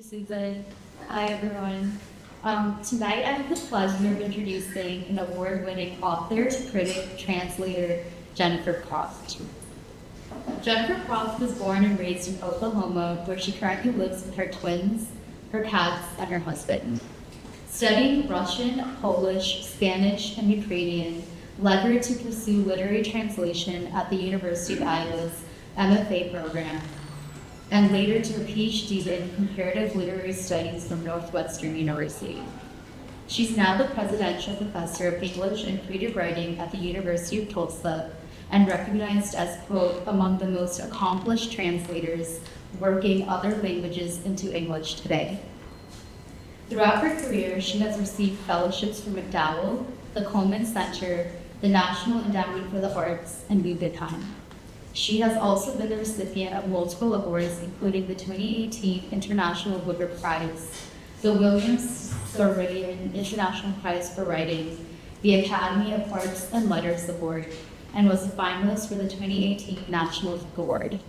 Susan. Hi, everyone. Tonight, I have the pleasure of introducing an award-winning author, critic, translator, Jennifer Croft. Jennifer Croft was born and raised in Oklahoma, where she currently lives with her twins, her cats, and her husband. Studying Russian, Polish, Spanish, and Ukrainian led her to pursue literary translation at the University of Iowa's MFA program, and later to a PhD in comparative literary studies from Northwestern University. She's now the presidential professor of English and creative writing at the University of Tulsa and recognized as, quote, among the most accomplished translators working other languages into English today. Throughout her career, she has received fellowships from McDowell, the Coleman Center, the National Endowment for the Arts, and Guggenheim. She has also been the recipient of multiple awards, including the 2018 International Woodward Prize, the Williams Soroyan International Prize for Writing, the Academy of Arts and Letters Award, and was a finalist for the 2018 National Book Award.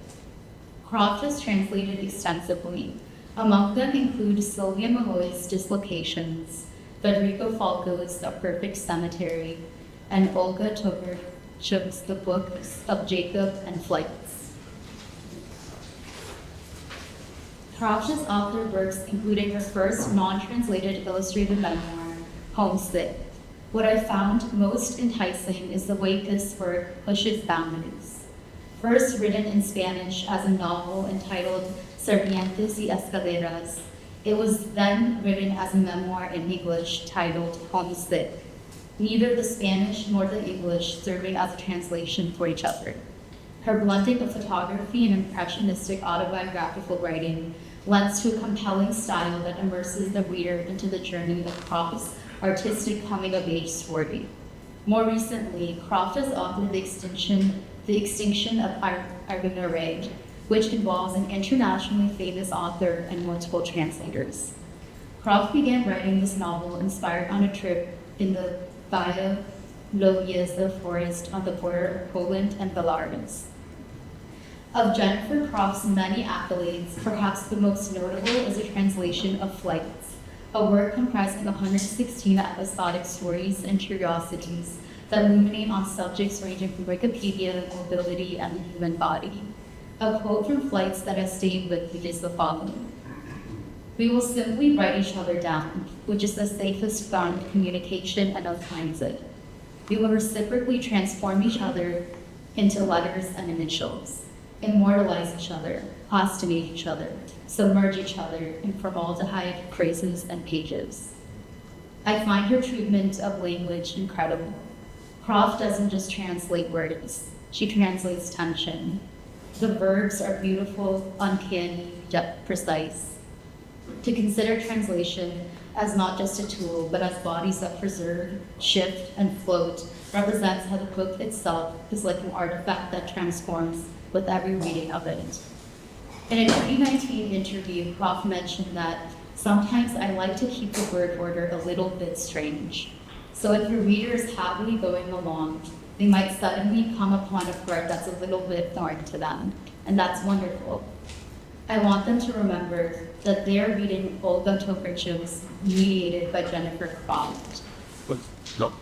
Croft has translated extensively. Among them include Sylvia Malloy's Dislocations, Federico Falco's The Perfect Cemetery, and Olga Tokarczuk's The Books of Jacob and Flights. Croft has authored works including her first non-translated illustrated memoir, Homesick. What I found most enticing is the way this work pushes boundaries. First written in Spanish as a novel entitled Serpientes y Escaleras, it was then written as a memoir in English titled Homesick, neither the Spanish nor the English serving as a translation for each other. Her blending of photography and impressionistic autobiographical writing lends to a compelling style that immerses the reader into the journey of Croft's artistic coming-of-age story. More recently, Croft has authored The Extinction of Arguna Ray, which involves an internationally famous author and multiple translators. Croft began writing this novel inspired on a trip in the Białowieża forest on the border of Poland and Belarus. Of Jennifer Croft's many accolades, perhaps the most notable is a translation of Flights, a work comprising 116 episodic stories and curiosities that ruminate on subjects ranging from Wikipedia, mobility, and the human body. A quote from Flights that has stayed with me is the following: "We will simply write each other down, which is the safest form of communication and of transit. We will reciprocally transform each other into letters and initials, immortalize each other, postumate each other, submerge each other in formaldehyde, phrases, and pages." I find her treatment of language incredible. Croft doesn't just translate words, she translates tension. The verbs are beautiful, uncanny, yet precise. To consider translation as not just a tool, but as bodies that preserve, shift, and float represents how the book itself is like an artifact that transforms with every reading of it. In a 2019 interview, Croft mentioned that sometimes I like to keep the word order a little bit strange. So if your reader is happily going along, they might suddenly come upon a part that's a little bit foreign to them, and that's wonderful. I want them to remember that they're reading Olga Tokarczuk's mediated by Jennifer Croft. No.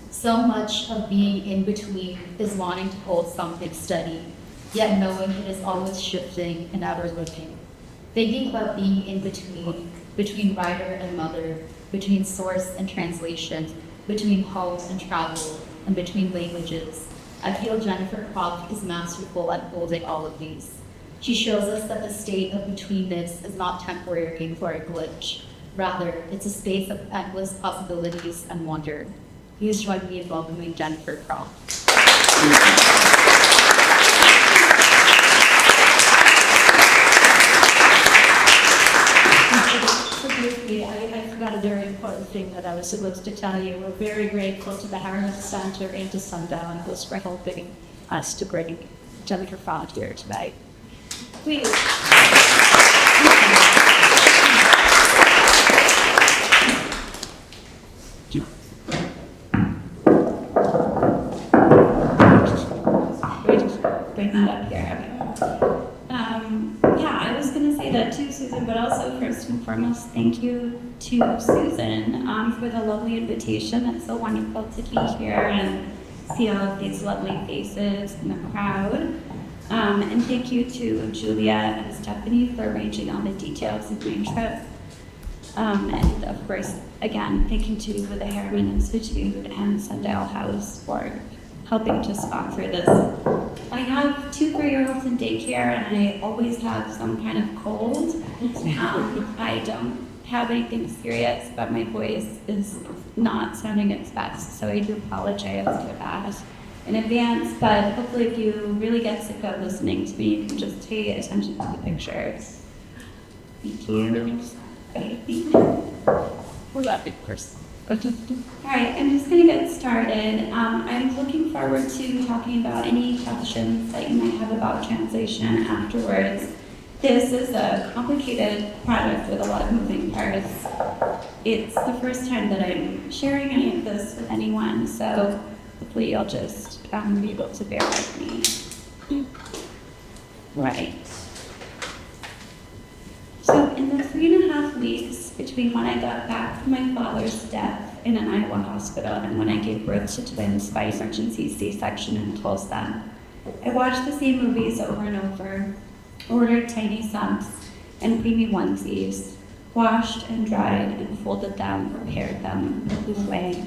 So much of being in between is wanting to hold something steady, yet knowing it is always shifting and ever looking. Thinking about being in between writer and mother, between source and translation, between home and travel, and between languages, I feel Jennifer Croft is masterful at holding all of these. She shows us that the state of betweenness is not temporary or a glitch. Rather, it's a space of endless possibilities and wonder. Please join me in welcoming Jennifer Croft. Forgive me, I forgot a very important thing that I was supposed to tell you. We're very grateful to the Harriman Center and to Sundown who's for helping us to bring Jennifer Croft here tonight. Please. Bring that up here. Yeah, I was going to say that too, Susan, but also for first and foremost, thank you to Susan for the lovely invitation. It's so wonderful to be here and see all of these lovely faces in the crowd. And thank you to Julia and Stephanie for arranging all the details of my trip. And of course, again, thank you to the Harriman Institute and Sundial House for helping to sponsor this. I have 2 3-year-olds in daycare, and I always have some kind of cold. I don't have anything serious, but my voice is not sounding its best, so I do apologize for that in advance. But hopefully, if you really get sick of listening to me, you can just pay attention to the pictures. Thank you. Thank you. We're laughing, of course. All right, I'm just going to get started. I'm looking forward to talking about any questions that you might have about translation afterwards. This is a complicated project with a lot of moving parts. It's the first time that I'm sharing any of this with anyone, so hopefully you'll just be able to bear with me. Right. So in the 3.5 weeks between when I got back from my father's death in an Iowa hospital and when I gave birth to twins by emergency C-section in Tulsa, I watched the same movies over and over, ordered tiny subs and creamy onesies, washed and dried and folded them, prepared them, moved away,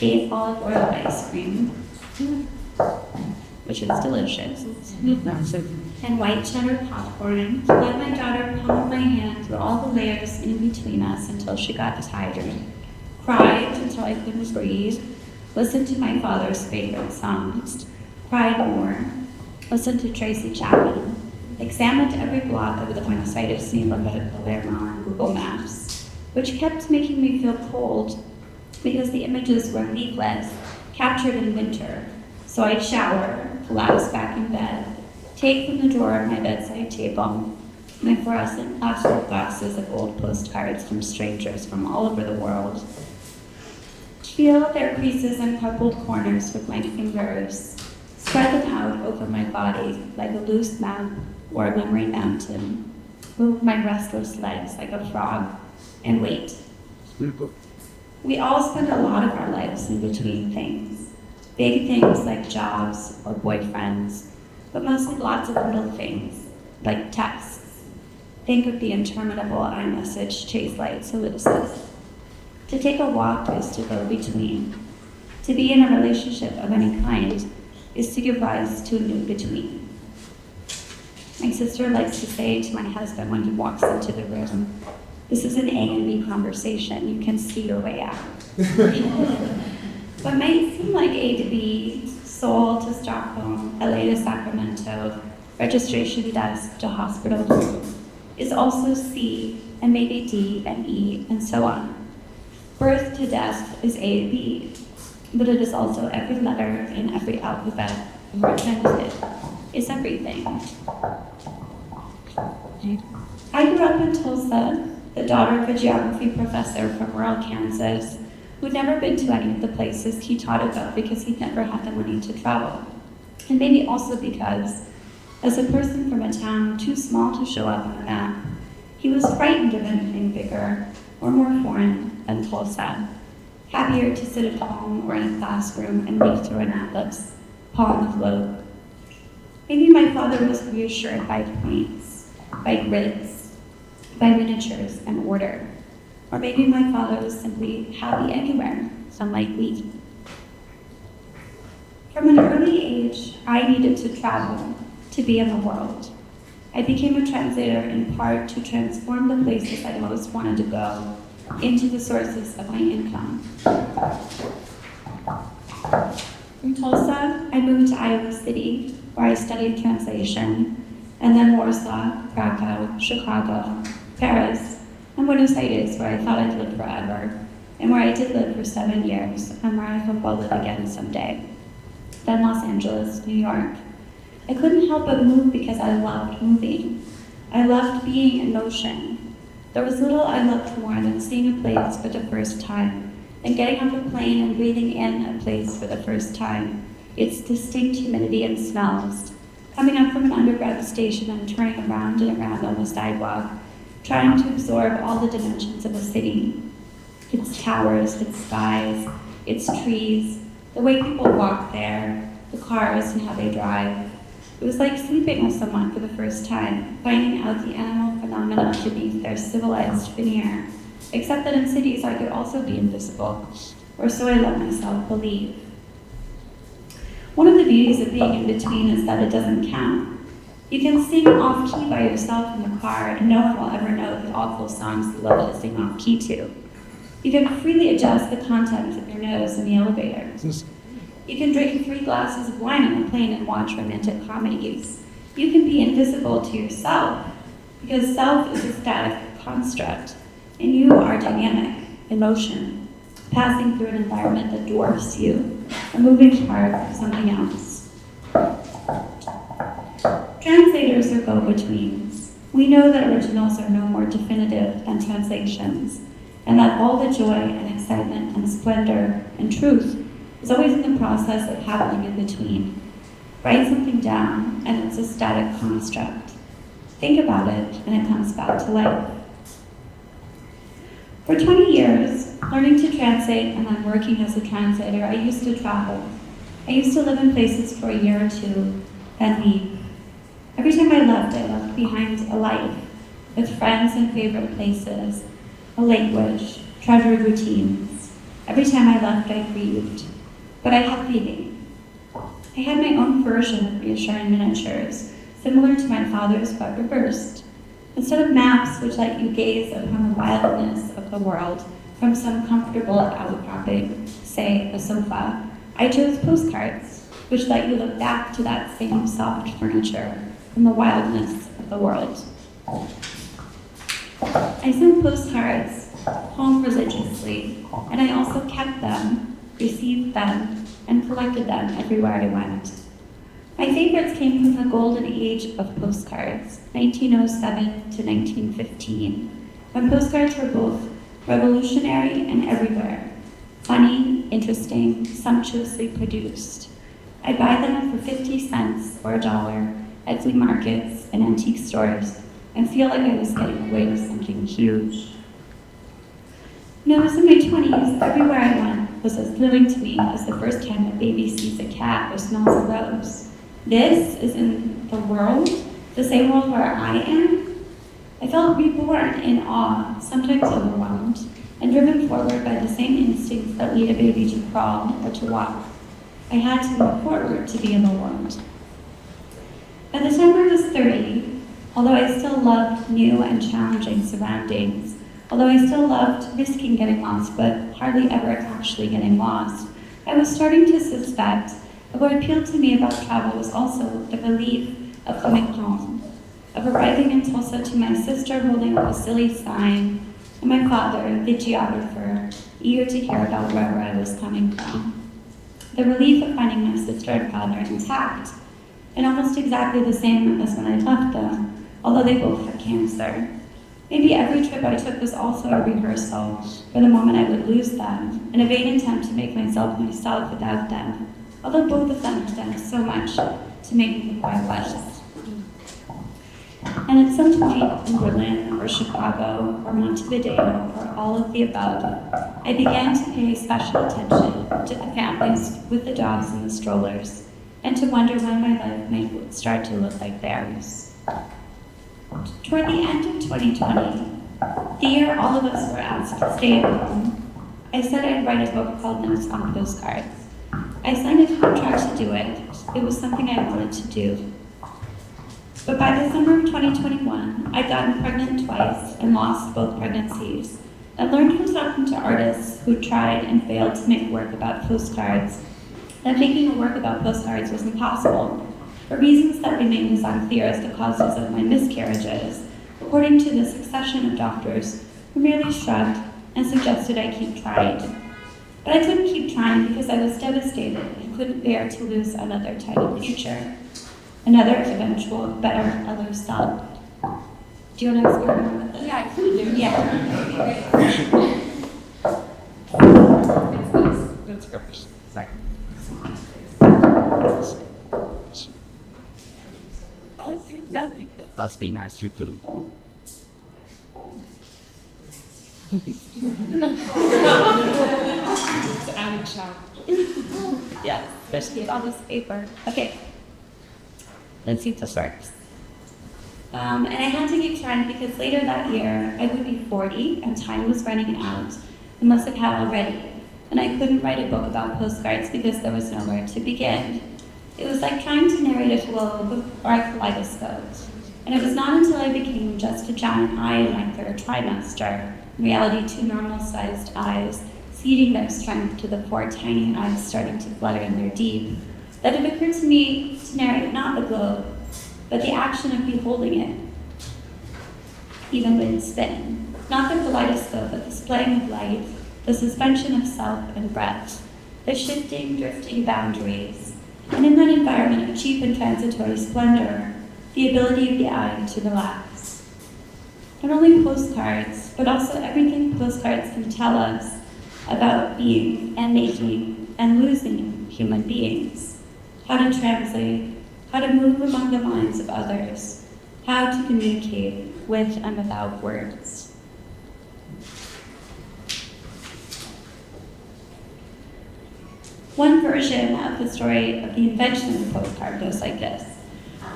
ate olive oil ice cream, which is delicious, and white cheddar popcorn, let my daughter palm my hand through all the layers in between us until she got tired, cried until I couldn't breathe, listened to my father's favorite songs, cried more, listened to Tracy Chapman, examined every block of the Buenos City Palermo on Google Maps, which kept making me feel cold because the images were leaflets captured in winter. So I'd shower, collapse back in bed, take from the drawer of my bedside table my fluorescent plastic boxes of old postcards from strangers from all over the world, feel their creases and crumpled corners with my fingers, spread them out over my body like a loose map or a memory mountain, move my restless legs like a frog, and wait. We all spend a lot of our lives in between things. Big things like jobs or boyfriends, but mostly lots of little things, like texts. Think of the interminable iMessage chase lights Ulysses. To take a walk is to go between. To be in a relationship of any kind is to give rise to a new between. My sister likes to say to my husband when he walks into the room, "This is an A and B conversation. You can see your way out." What might seem like A to B, Seoul to Stockholm, LA to Sacramento, registration desk to hospital, is also C, and maybe D and E, and so on. Birth to death is A to B, but it is also every letter in every alphabet or transit. It's everything. I grew up in Tulsa, the daughter of a geography professor from rural Kansas, who'd never been to any of the places he taught about because he'd never had the money to travel. And maybe also because, as a person from a town too small to show up on a map, he was frightened of anything bigger or more foreign than Tulsa, happier to sit at home or in a classroom and read through an atlas, paw on the globe. Maybe my father was reassured by points, by grids, by miniatures and order. Or maybe my father was simply happy anywhere, unlike me. From an early age, I needed to travel, to be in the world. I became a translator in part to transform the places I most wanted to go into the sources of my income. From Tulsa, I moved to Iowa City, where I studied translation, and then Warsaw, Krakow, Chicago, Paris, and Buenos Aires, where I thought I'd live forever, and where I did live for 7 years, and where I hope I'll live again someday. Then Los Angeles, New York. I couldn't help but move because I loved moving. I loved being in motion. There was little I loved more than seeing a place for the first time, and getting off a plane and breathing in a place for the first time, its distinct humidity and smells, coming up from an underground station and turning around and around on the sidewalk, trying to absorb all the dimensions of a city. Its towers, its skies, its trees, the way people walk there, the cars and how they drive. It was like sleeping with someone for the first time, finding out the animal phenomena beneath their civilized veneer, except that in cities I could also be invisible, or so I let myself believe. One of the beauties of being in between is that it doesn't count. You can sing off-key by yourself in the car, and no one will ever know the awful songs you love to sing off-key to. You can freely adjust the content of your nose in the elevator. You can drink 3 glasses of wine on the plane and watch romantic comedies. You can be invisible to yourself, because self is a static construct, and you are dynamic, in motion, passing through an environment that dwarfs you, a moving part of something else. Translators are go-betweens. We know that originals are no more definitive than translations, and that all the joy and excitement and splendor and truth is always in the process of happening in between. Write something down, and it's a static construct. Think about it, and it comes back to life. For 20 years, learning to translate and then working as a translator, I used to travel. I used to live in places for a year or two, then leave. Every time I left behind a life, with friends and favorite places, a language, treasured routines. Every time I left, I grieved. But I had feeding. I had my own version of reassuring miniatures, similar to my father's but reversed. Instead of maps which let you gaze upon the wildness of the world from some comfortable outcropping, say a sofa, I chose postcards, which let you look back to that same soft furniture from the wildness of the world. I sent postcards home religiously, and I also kept them, received them, and collected them everywhere I went. My favorites came from the golden age of postcards, 1907 to 1915, when postcards were both revolutionary and everywhere, funny, interesting, sumptuously produced. I'd buy them for 50 cents or $1 at flea markets and antique stores and feel like I was getting away with something huge. When I was in my 20s, everywhere I went was as thrilling to me as the first time a baby sees a cat or smells a rose. This is in the world, the same world where I am. I felt reborn in awe, sometimes overwhelmed, and driven forward by the same instincts that lead a baby to crawl or to walk. I had to move forward to be in the world. By the time I was 30, although I still loved new and challenging surroundings, although I still loved risking getting lost but hardly ever actually getting lost, I was starting to suspect that what appealed to me about travel was also the relief of coming home, of arriving in Tulsa to my sister holding up a silly sign, and my father, the geographer, eager to hear about wherever I was coming from. The relief of finding my sister and father intact, and almost exactly the same as when I left them, although they both had cancer. Maybe every trip I took was also a rehearsal for the moment I would lose them, in a vain attempt to make myself without them, although both of them had done so much to make me who I was. And at some point in Berlin or Chicago or Montevideo or all of the above, I began to pay special attention to the families with the dogs and the strollers, and to wonder when my life might start to look like theirs. Toward the end of 2020, the year all of us were asked to stay at home, I said I'd write a book called Notes on Postcards. I signed a contract to do it. It was something I wanted to do. But by the summer of 2021, I'd gotten pregnant twice and lost both pregnancies, and learned from talking to artists who tried and failed to make work about postcards that making a work about postcards was impossible, for reasons that remained as unclear as the causes of my miscarriages, according to the succession of doctors who merely shrugged and suggested I keep trying. But I couldn't keep trying because I was devastated and couldn't bear to lose another tiny future, another eventual, better other son. Do you want to experiment with it? Yeah, I could do. Yeah. Let's go. Second. Must be nice to do. It's out of shower. Yeah, there's all this paper. Okay, let's see if this works. And I had to keep trying because later that year I would be 40 and time was running out, unless it had already. And I couldn't write a book about postcards because there was nowhere to begin. It was like trying to narrate a globe or a kaleidoscope. And it was not until I became just a giant eye in my third trimester, in reality 2 normal-sized eyes, ceding their strength to the 4 tiny eyes starting to flutter in their deep, that it occurred to me to narrate not the globe, but the action of beholding it, even when spinning. Not the kaleidoscope, but the splaying of light, the suspension of self and breath, the shifting, drifting boundaries, and in that environment of cheap and transitory splendor, the ability of the eye to relax. Not only postcards, but also everything postcards can tell us about being and making and losing human beings. How to translate, how to move among the minds of others, how to communicate with and without words. One version of the story of the invention of the postcard goes like this.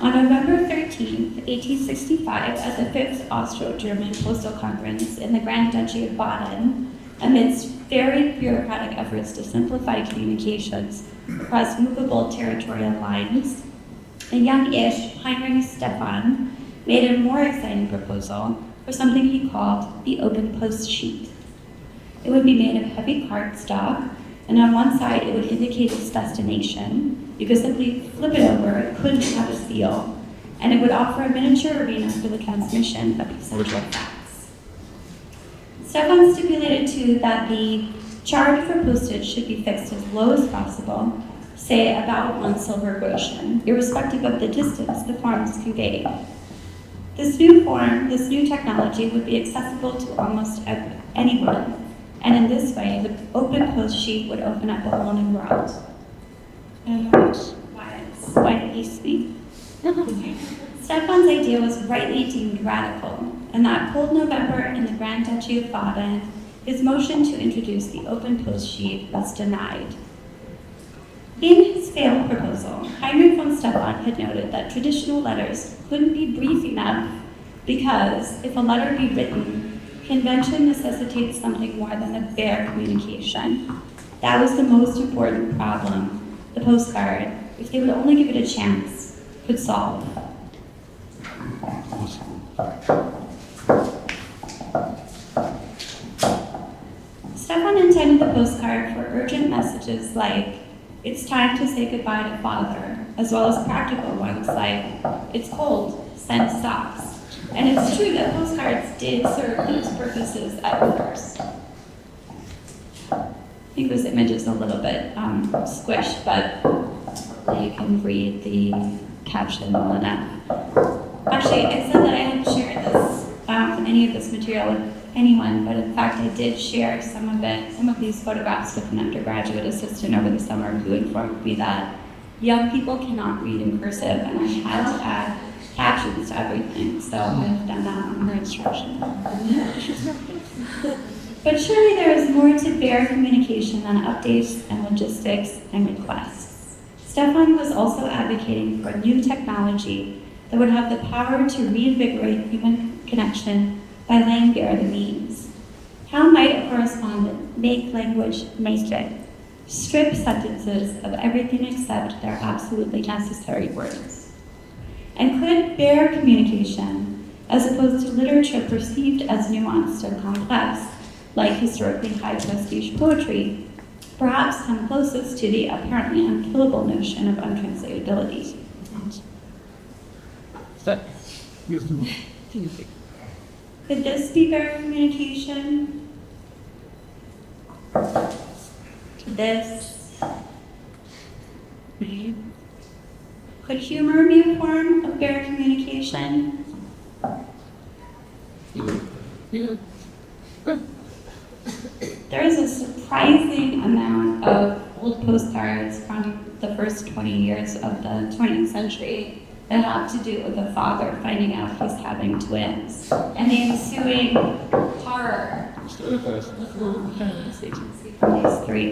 On November 13, 1865, at the 5th Austro-German Postal Conference in the Grand Duchy of Baden, amidst very bureaucratic efforts to simplify communications across movable territorial lines, a young-ish Heinrich Stefan made a more exciting proposal for something he called the open post sheet. It would be made of heavy cardstock, and on one side it would indicate its destination. You could simply flip it over, it couldn't have a seal, and it would offer a miniature arena for the transmission of essential facts. Stefan stipulated too that the charge for postage should be fixed as low as possible, say about 1 silver groschen, irrespective of the distance the forms conveyed. This new technology would be accessible to almost anyone, and in this way, the open post sheet would open up a whole new world. Why did he speak? Stefan's idea was rightly deemed radical, and that cold November in the Grand Duchy of Baden, his motion to introduce the open post sheet was denied. In his failed proposal, Heinrich von Stefan had noted that traditional letters couldn't be brief enough because if a letter be written, convention necessitates something more than a bare communication. That was the most important problem the postcard, if they would only give it a chance, could solve. Stefan intended the postcard for urgent messages like, "It's time to say goodbye to father," as well as practical ones like, "It's cold, send socks." And it's true that postcards did serve these purposes at first. I think this image is a little bit squished, but you can read the caption well enough. Actually, I said that I hadn't shared this, any of this material with anyone, but in fact I did share some of these photographs with an undergraduate assistant over the summer who informed me that young people cannot read in cursive, and I had to add captions to everything, so I've done that on her instruction. But surely there is more to bare communication than updates and logistics and requests. Stefan was also advocating for new technology that would have the power to reinvigorate human connection by laying bare the means. How might a correspondent make language naked, strip sentences of everything except their absolutely necessary words? And could bare communication, as opposed to literature perceived as nuanced and complex, like historically high prestige poetry, perhaps come closest to the apparently unkillable notion of untranslatability? Could this be bare communication? This? Could humor be a form of bare communication? There is a surprising amount of old postcards from the first 20 years of the 20th century that have to do with a father finding out he's having twins, and the ensuing horror Page 3.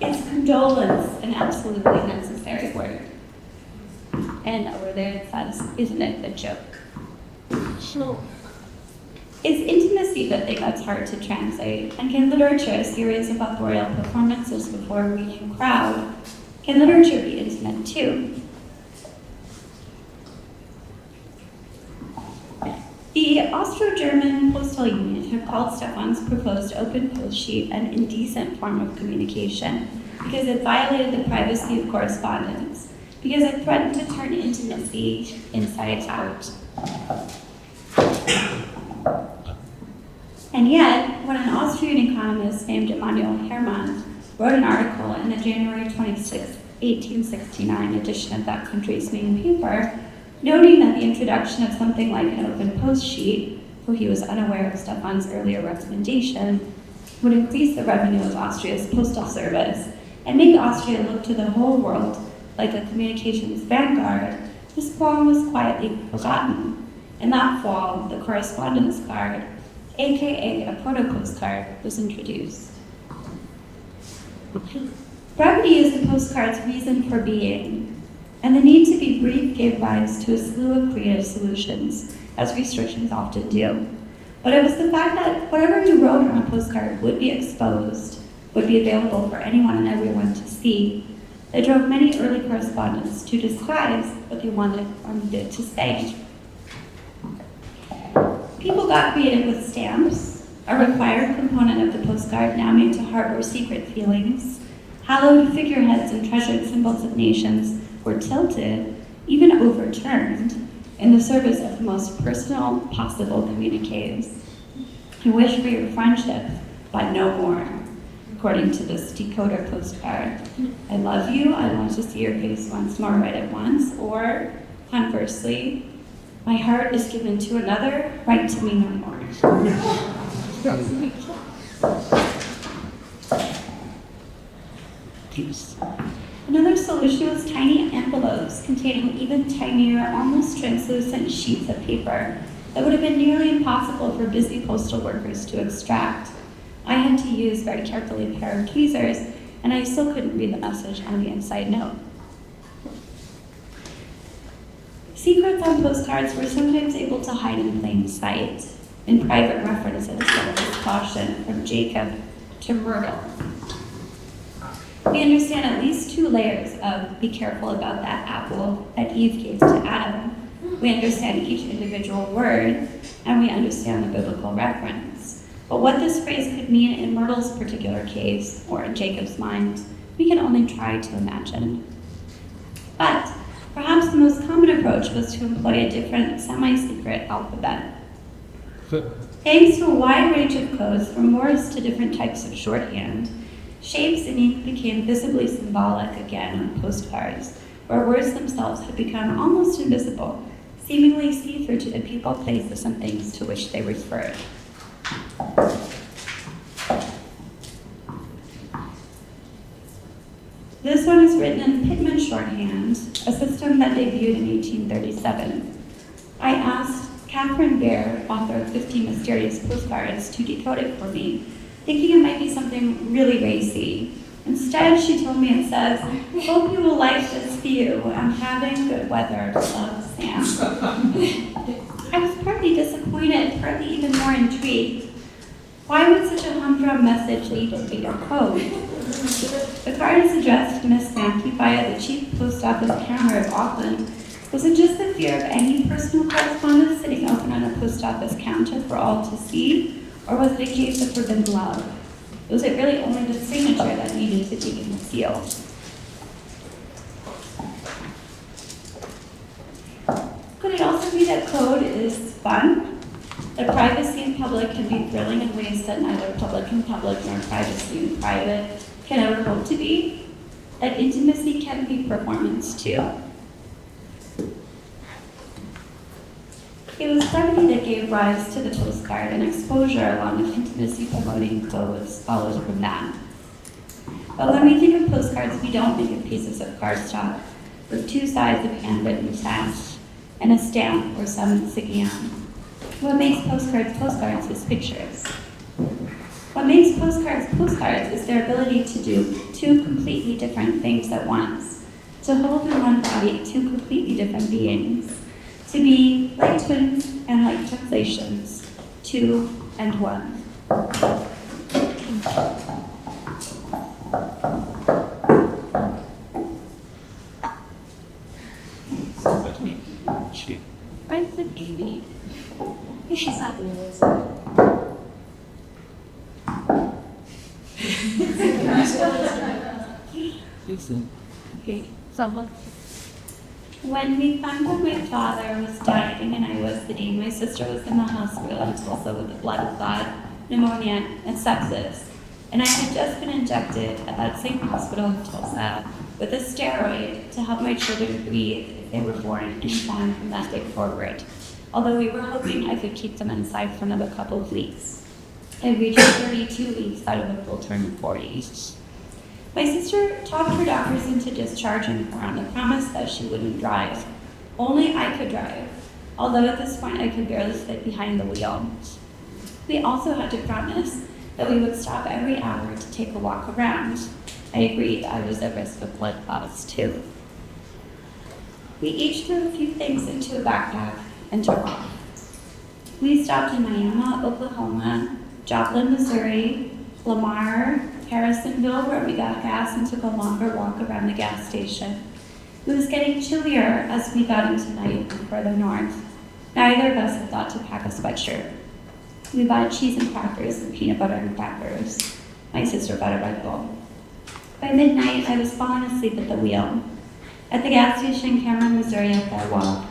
Is condolence an absolutely necessary word? And over there it says, isn't it a joke? Is intimacy the thing that's hard to translate? And can literature, a series of authorial performances before a reading crowd, can literature be intimate too? The Austro-German Postal Union had called Stefan's proposed open post sheet an indecent form of communication because it violated the privacy of correspondence, because it threatened to turn intimacy inside out. And yet, when an Austrian economist named Emanuel Hermann wrote an article in the January 26, 1869 edition of that country's main paper, noting that the introduction of something like an open post sheet, though he was unaware of Stefan's earlier recommendation, would increase the revenue of Austria's postal service and make Austria look to the whole world like a communications vanguard, this poem was quietly forgotten. In that fall, the correspondence card, aka a proto-postcard, was introduced. Brevity is the postcard's reason for being, and the need to be brief gave rise to a slew of creative solutions, as restrictions often do. But it was the fact that whatever you wrote on a postcard would be exposed, would be available for anyone and everyone to see, that drove many early correspondents to disguise what they wanted or needed to say. People got creative with stamps, a required component of the postcard now made to harbor secret feelings. Hallowed figureheads and treasured symbols of nations were tilted, even overturned, in the service of the most personal possible communiques. I wish for your friendship, but no more, according to this decoder postcard. I love you, I want to see your face once more right at once, or conversely, my heart is given to another, write to me no more. Another solution was tiny envelopes containing even tinier, almost translucent sheets of paper that would have been nearly impossible for busy postal workers to extract. I had to use very carefully a pair of tweezers, and I still couldn't read the message on the inside note. Secrets on postcards were sometimes able to hide in plain sight, in private references that was caution from Jacob to Myrtle. We understand at least 2 layers of be careful about that apple that Eve gave to Adam. We understand each individual word, and we understand the biblical reference. But what this phrase could mean in Myrtle's particular case, or in Jacob's mind, we can only try to imagine. But perhaps the most common approach was to employ a different, semi-secret alphabet. Thanks to a wide range of codes, from Morse to different types of shorthand, shapes and ink became visibly symbolic again on postcards, where words themselves had become almost invisible, seemingly see-through to the people, places, and things to which they referred. This one is written in Pitman shorthand, a system that debuted in 1837. I asked Catherine Bear, author of 50 Mysterious Postcards, to decode it for me, thinking it might be something really racy. Instead, she told me it says, "Hope you will like this view. I'm having good weather. Love, Sam." I was partly disappointed, partly even more intrigued. Why would such a humdrum message need to be a code? The card is addressed to Miss Sankey via the Chief Post Office counter of Auckland. Was it just the fear of any personal correspondence sitting open on a post office counter for all to see? Or was it a case of forbidden love? Was it really only the signature that needed to be concealed? Could it also be that code is fun? That privacy in public can be thrilling in ways that neither public in public nor privacy in private can ever hope to be? That intimacy can be performance too? It was brevity that gave rise to the postcard, and exposure along with intimacy promoting clothes followed from that. But when we think of postcards, we don't think of pieces of cardstock with two sides of handwritten text and a stamp or some insignia. What makes postcards postcards is pictures. What makes postcards postcards is their ability to do two completely different things at once, to hold in one body two completely different beings, to be like twins and like translations, two and one. Right, the baby. She's not okay, someone. When we found out my father was dying and I was sitting, my sister was in the hospital also with a blood clot, pneumonia, and sepsis. And I had just been injected at that same hospital in Tulsa with a steroid to help my children breathe if they were born in time from that day forward. Although we were hoping I could keep them inside for another couple of weeks. I reached 32 weeks out of a full term of 40. My sister talked her doctors into discharging her on the promise that she wouldn't drive. Only I could drive, although at this point I could barely fit behind the wheel. We also had to promise that we would stop every hour to take a walk around. I agreed I was at risk of blood clots too. We each threw a few things into a backpack and took off. We stopped in Miami, Oklahoma, Joplin, Missouri, Lamar, Harrisonville, where we got gas and took a longer walk around the gas station. It was getting chillier as we got into night and further north. Neither of us had thought to pack a sweatshirt. We bought cheese and crackers and peanut butter and crackers. My sister bought a Red Bull. By midnight, I was falling asleep at the wheel. At the gas station in Cameron, Missouri, after a walk,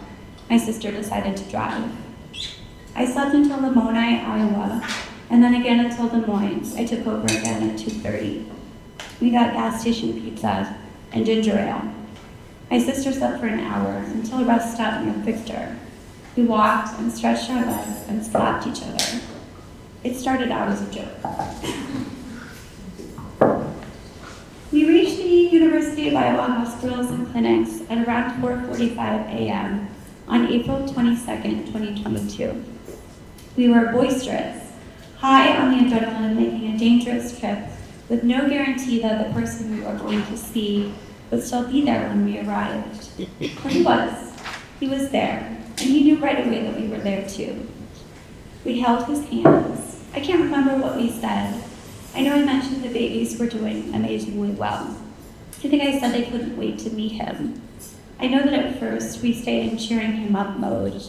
my sister decided to drive. I slept until Lamoni, Iowa, and then again until Des Moines. I took over again at 2:30. We got gas station pizza and ginger ale. My sister slept for an hour until a rest stop near Victor. We walked and stretched our legs and slapped each other. It started out as a joke. We reached the University of Iowa hospitals and clinics at around 4:45 a.m. on April 22nd, 2022. We were boisterous, high on the adrenaline, making a dangerous trip with no guarantee that the person we were going to see would still be there when we arrived. But he was. He was there, and he knew right away that we were there too. We held his hands. I can't remember what we said. I know I mentioned the babies were doing amazingly well. I think I said I couldn't wait to meet him. I know that at first we stayed in cheering him up mode.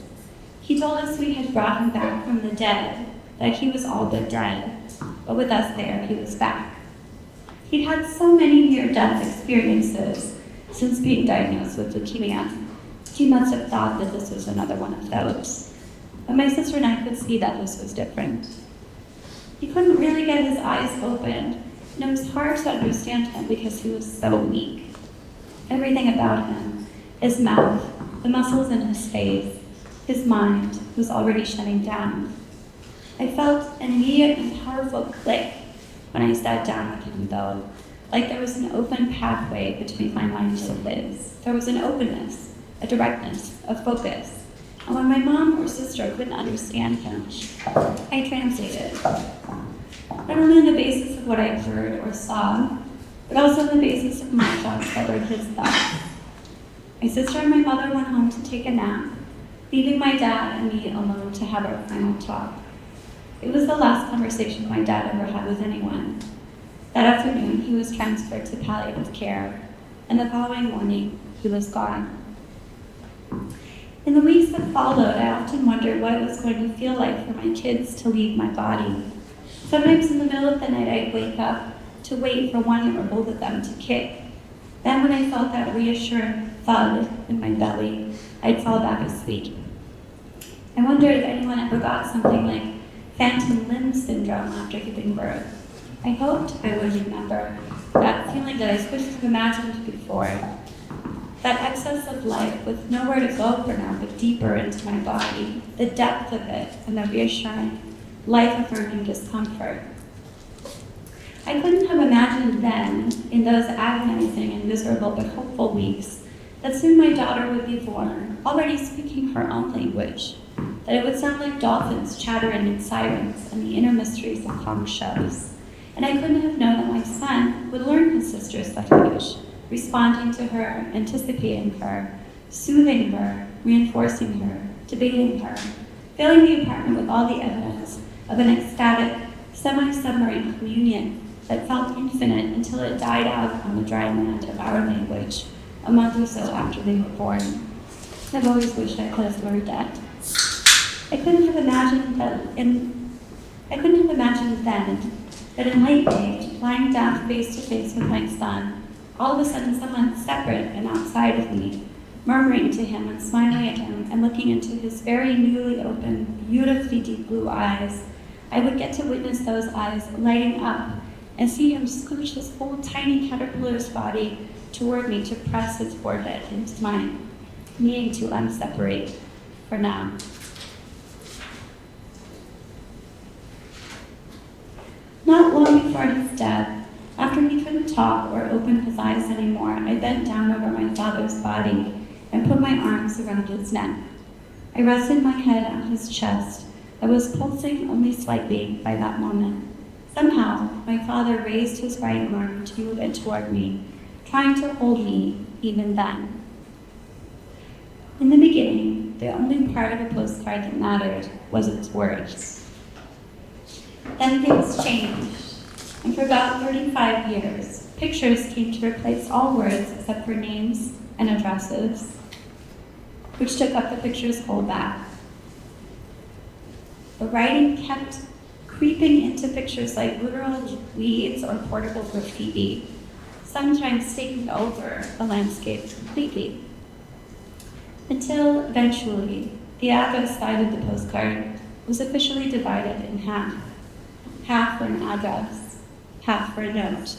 He told us we had brought him back from the dead, that he was all but dead, but with us there, he was back. He'd had so many near-death experiences since being diagnosed with leukemia. He must have thought that this was another one of those. But my sister and I could see that this was different. He couldn't really get his eyes open, and it was hard to understand him because he was so weak. Everything about him, his mouth, the muscles in his face, his mind was already shutting down. I felt an immediate and powerful click when I sat down with him, though, like there was an open pathway between my mind and his. There was an openness, a directness, a focus. And when my mom or sister couldn't understand him, I translated. Not only on the basis of what I heard or saw, but also on the basis of my thoughts that were his thoughts. My sister and my mother went home to take a nap, leaving my dad and me alone to have our final talk. It was the last conversation my dad ever had with anyone. That afternoon, he was transferred to palliative care, and the following morning, he was gone. In the weeks that followed, I often wondered what it was going to feel like for my kids to leave my body. Sometimes in the middle of the night, I'd wake up to wait for one or both of them to kick. Then when I felt that reassuring thud in my belly, I'd fall back asleep. I wondered if anyone ever got something like phantom limb syndrome after giving birth. I hoped I would remember that feeling that I couldn't have imagined before. That excess of life with nowhere to go for now but deeper into my body, the depth of it and the reassuring, life-affirming discomfort. I couldn't have imagined then, in those agonizing and miserable but hopeful weeks, that soon my daughter would be born, already speaking her own language, that it would sound like dolphins chattering in sirens and the inner mysteries of conch shells. And I couldn't have known that my son would learn his sister's language, responding to her, anticipating her, soothing her, reinforcing her, debating her, filling the apartment with all the evidence of an ecstatic, semi-submarine communion that felt infinite until it died out on the dry land of our language a month or so after they were born. I've always wished I could have learned that. I couldn't have imagined then that in late age, lying down face to face with my son, all of a sudden someone separate and outside of me, murmuring to him and smiling at him and looking into his very newly opened, beautifully deep blue eyes, I would get to witness those eyes lighting up and see him scooch his whole tiny caterpillar's body toward me to press his forehead into mine, meaning to unseparate for now. Not long before his death, after he couldn't talk or open his eyes anymore, I bent down over my father's body and put my arms around his neck. I rested my head on his chest that was pulsing only slightly by that moment. Somehow, my father raised his right arm to and toward me, trying to hold me even then. In the beginning, the only part of a postcard that mattered was its words. Then things changed, and for about 35 years, pictures came to replace all words except for names and addresses, which took up the picture's whole back. The writing kept creeping into pictures like literal weeds or portable graffiti, sometimes taking over a landscape completely. Until eventually, the address side of the postcard was officially divided in half. Half for an address, half for a note.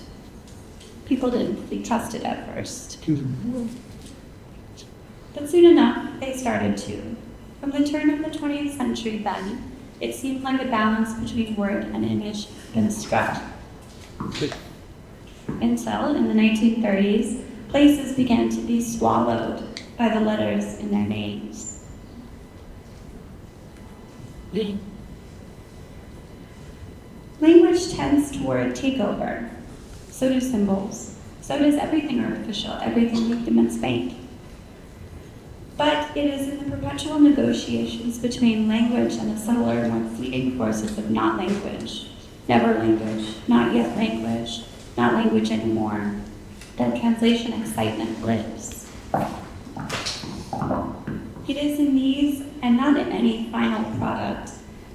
People didn't really trust it at first. But soon enough, they started to. From the turn of the 20th century then, it seemed like a balance between word and image had been struck. Until, in the 1930s, places began to be swallowed by the letters in their names. Language tends toward takeover. So do symbols. So does everything artificial, everything we humans make. But it is in the perpetual negotiations between language and the subtler, more fleeting forces of not language, never language, not yet language, not language anymore, that translation excitement lives. It is in these, and not in any final product,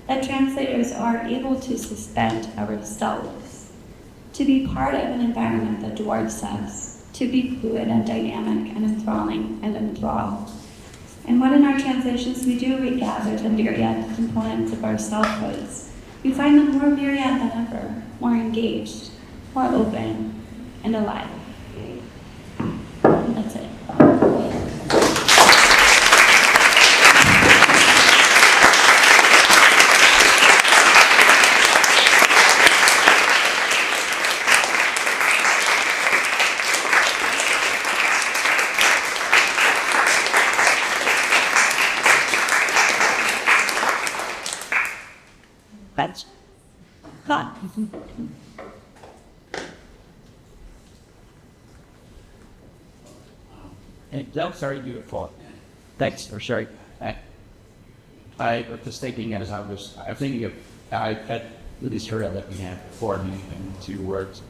that translators are able to suspend ourselves, to be part of an environment that dwarfs us, to be fluid and dynamic and enthralling and enthralled. And when in our translations we do regather the myriad components of our selfhoods, we find them more myriad than ever, more engaged, more open, and alive. That's it. That's God. And that was very beautiful. Thanks for sharing that. I was just thinking as I was thinking of, I had the material that we have before me in 2 words,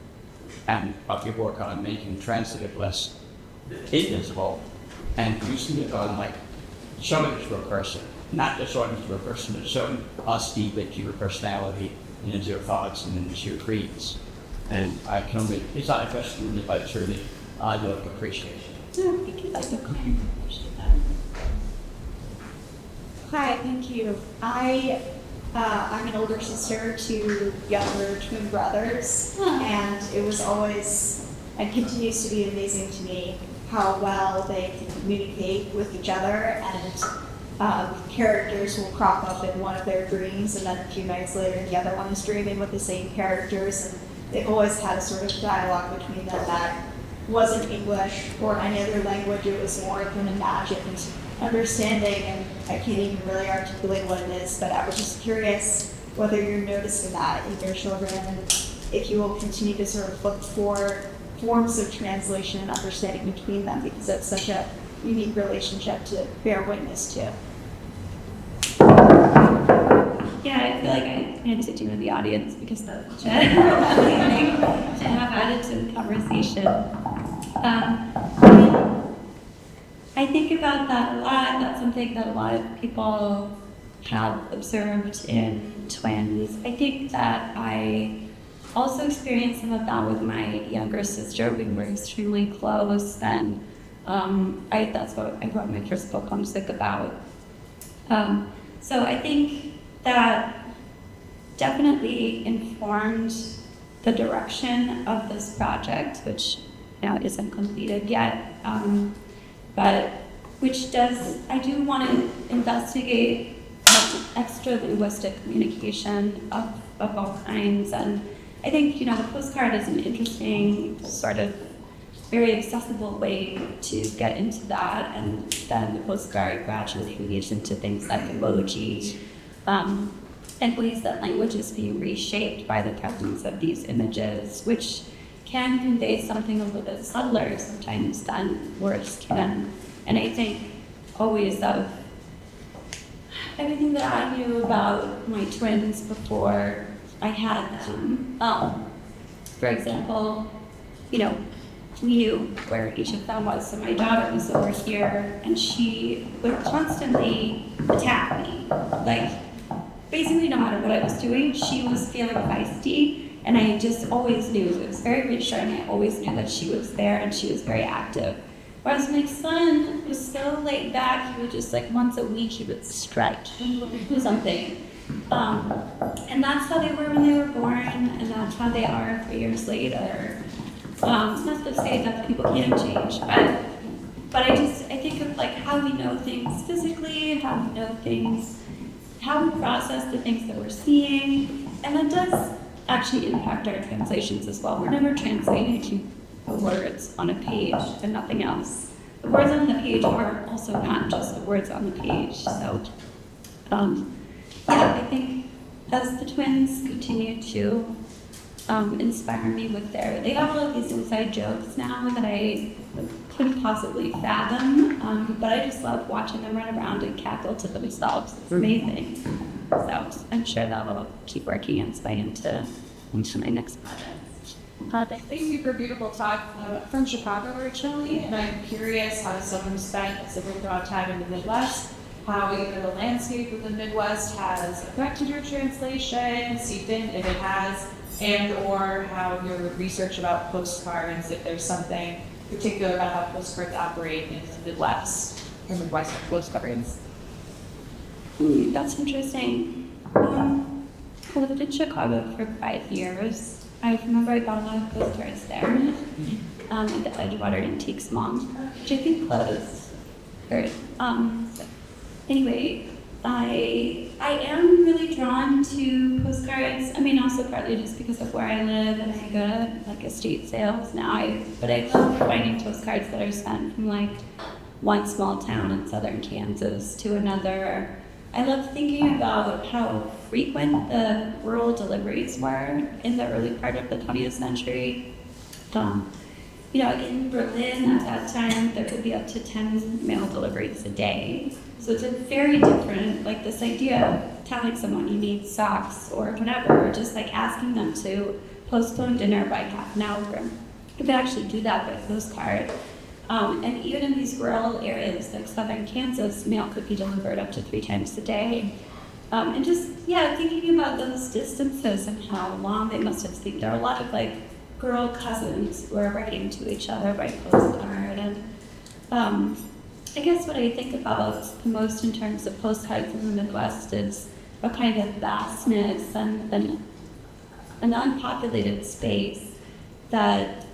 and we work on making translative less invisible and using it on like showing it to a person, not just showing it to a person, but showing us deep into your personality and into your thoughts and into your creeds. And I can only, it's not a question, but surely I love appreciation. Hi, thank you. I'm an older sister to younger twin brothers, and it was always and continues to be amazing to me how well they can communicate with each other, and characters will crop up in one of their dreams, and then a few nights later the other one is dreaming with the same characters, and they always had a sort of dialogue between them that wasn't English or any other language. It was more of an imagined understanding, and I can't even really articulate what it is, but I was just curious whether you're noticing that in your children, and if you will continue to sort of look for forms of translation and understanding between them, because that's such a unique relationship to bear witness to. Yeah, I feel like I need to do in the audience because that's such a thing to have added to the conversation. I think about that a lot. That's something that a lot of people have observed in twins. I think that I also experienced some of that with my younger sister. We were extremely close, and that's what I wrote my first book, Homesick, about. So I think that definitely informed the direction of this project, which now isn't completed yet, but which I do want to investigate extra linguistic communication of all kinds. And I think, the postcard is an interesting sort of very accessible way to get into that, and then the postcard gradually leads into things like emoji, and ways that language is being reshaped by the presence of these images, which can convey something a little bit subtler sometimes than words can. And I think always of everything that I knew about my twins before I had them. For example, we knew where each of them was. So my daughter was over here, and she would constantly attack me. Like, basically no matter what I was doing, she was feeling feisty, and I just always knew. It was very reassuring. I always knew that she was there, and she was very active. Whereas my son was so laid back. He would just, once a week, he would strike do something. And that's how they were when they were born, and that's how they are 3 years later. It's not to say that people can't change, but I think of how we know things physically, and how we know things, how we process the things that we're seeing, and that does actually impact our translations as well. We're never translating the words on a page and nothing else. The words on the page are also not just the words on the page. So, I think as the twins continue to inspire me with they have all of these inside jokes now that I couldn't possibly fathom, but I just love watching them run around and cackle to themselves. It's amazing. So I'm sure that will keep working and play into my next project. Thank you for a beautiful talk. I'm from Chicago originally, and I'm curious how someone spent a significant amount of time in the Midwest, how either the landscape of the Midwest has affected your translation, seeped in if it has, and or how your research about postcards, if there's something particular about how postcards operate in the Midwest or Midwest postcards. That's interesting. I lived in Chicago for 5 years. I remember I got a lot of postcards there. At the Edgewater Antiques Mall, which I think closed. Anyway, I am really drawn to postcards. I mean, also partly just because of where I live, and I go to estate sales now. But I love finding postcards that are sent from one small town in southern Kansas to another. I love thinking about how frequent the rural deliveries were in the early part of the 20th century. In Berlin at that time, there could be up to 10 mail deliveries a day. So it's a very different, this idea of telling someone you need socks or whatever, or just asking them to postpone dinner by half an hour. You could actually do that by postcard. And even in these rural areas like southern Kansas, mail could be delivered up to 3 times a day. And just, thinking about those distances and how long they must have seemed. There are a lot of girl cousins who are writing to each other by postcard. And I guess what I think about the most in terms of postcards in the Midwest is a kind of vastness and an unpopulated space that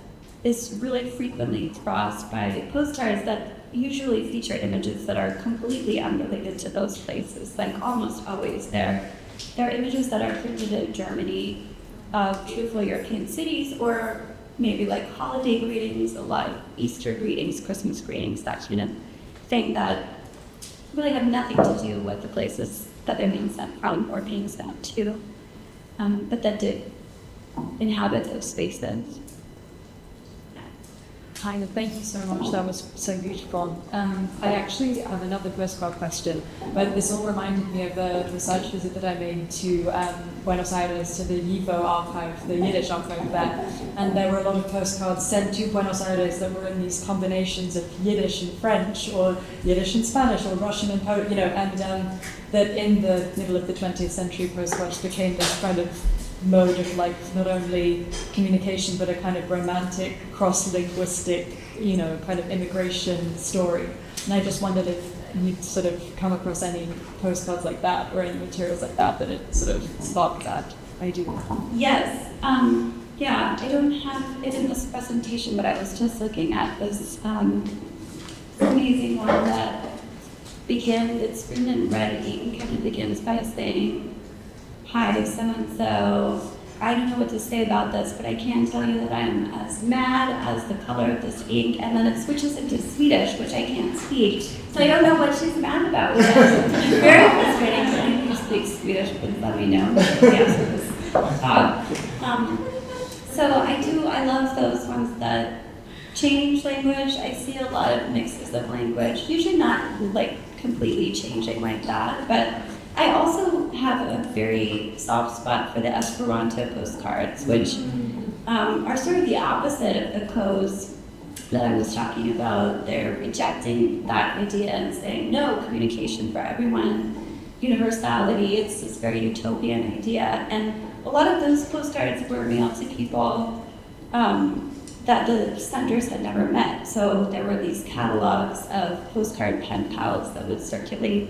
is really frequently crossed by postcards that usually feature images that are completely unrelated to those places, like almost always there. There are images that are printed in Germany of beautiful European cities, or maybe like holiday greetings, a lot of Easter greetings, Christmas greetings, that kind of thing that really have nothing to do with the places that they're being sent from or being sent to, but that did inhabit those spaces. Hi, thank you so much. That was so beautiful. I actually have another postcard question, but this all reminded me of the research visit that I made to Buenos Aires, to the YIVO archive, the Yiddish archive there. And there were a lot of postcards sent to Buenos Aires that were in these combinations of Yiddish and French, or Yiddish and Spanish, or Russian and Polish, and that in the middle of the 20th century, postcards became this kind of mode of like not only communication but a kind of romantic cross-linguistic kind of immigration story. And I just wondered if you'd sort of come across any postcards like that or any materials like that it sort of sparked that idea. Yes, yeah, I don't have it in this presentation, but I was just looking at this amazing one that it's written in red ink, and it begins by saying, "Hi, so-and-so, I don't know what to say about this, but I can tell you that I'm as mad as the color of this ink," and then it switches into Swedish, which I can't speak, so I don't know what she's mad about. It's very frustrating. So if you speak Swedish, please let me know. So I love those ones that change language. I see a lot of mixes of language, usually not like completely changing like that, but I also have a very soft spot for the Esperanto postcards, which are sort of the opposite of the codes that I was talking about. They're rejecting that idea and saying, no, communication for everyone, universality, it's this very utopian idea. And a lot of those postcards were mailed to people that the senders had never met. So there were these catalogs of postcard pen pals that would circulate.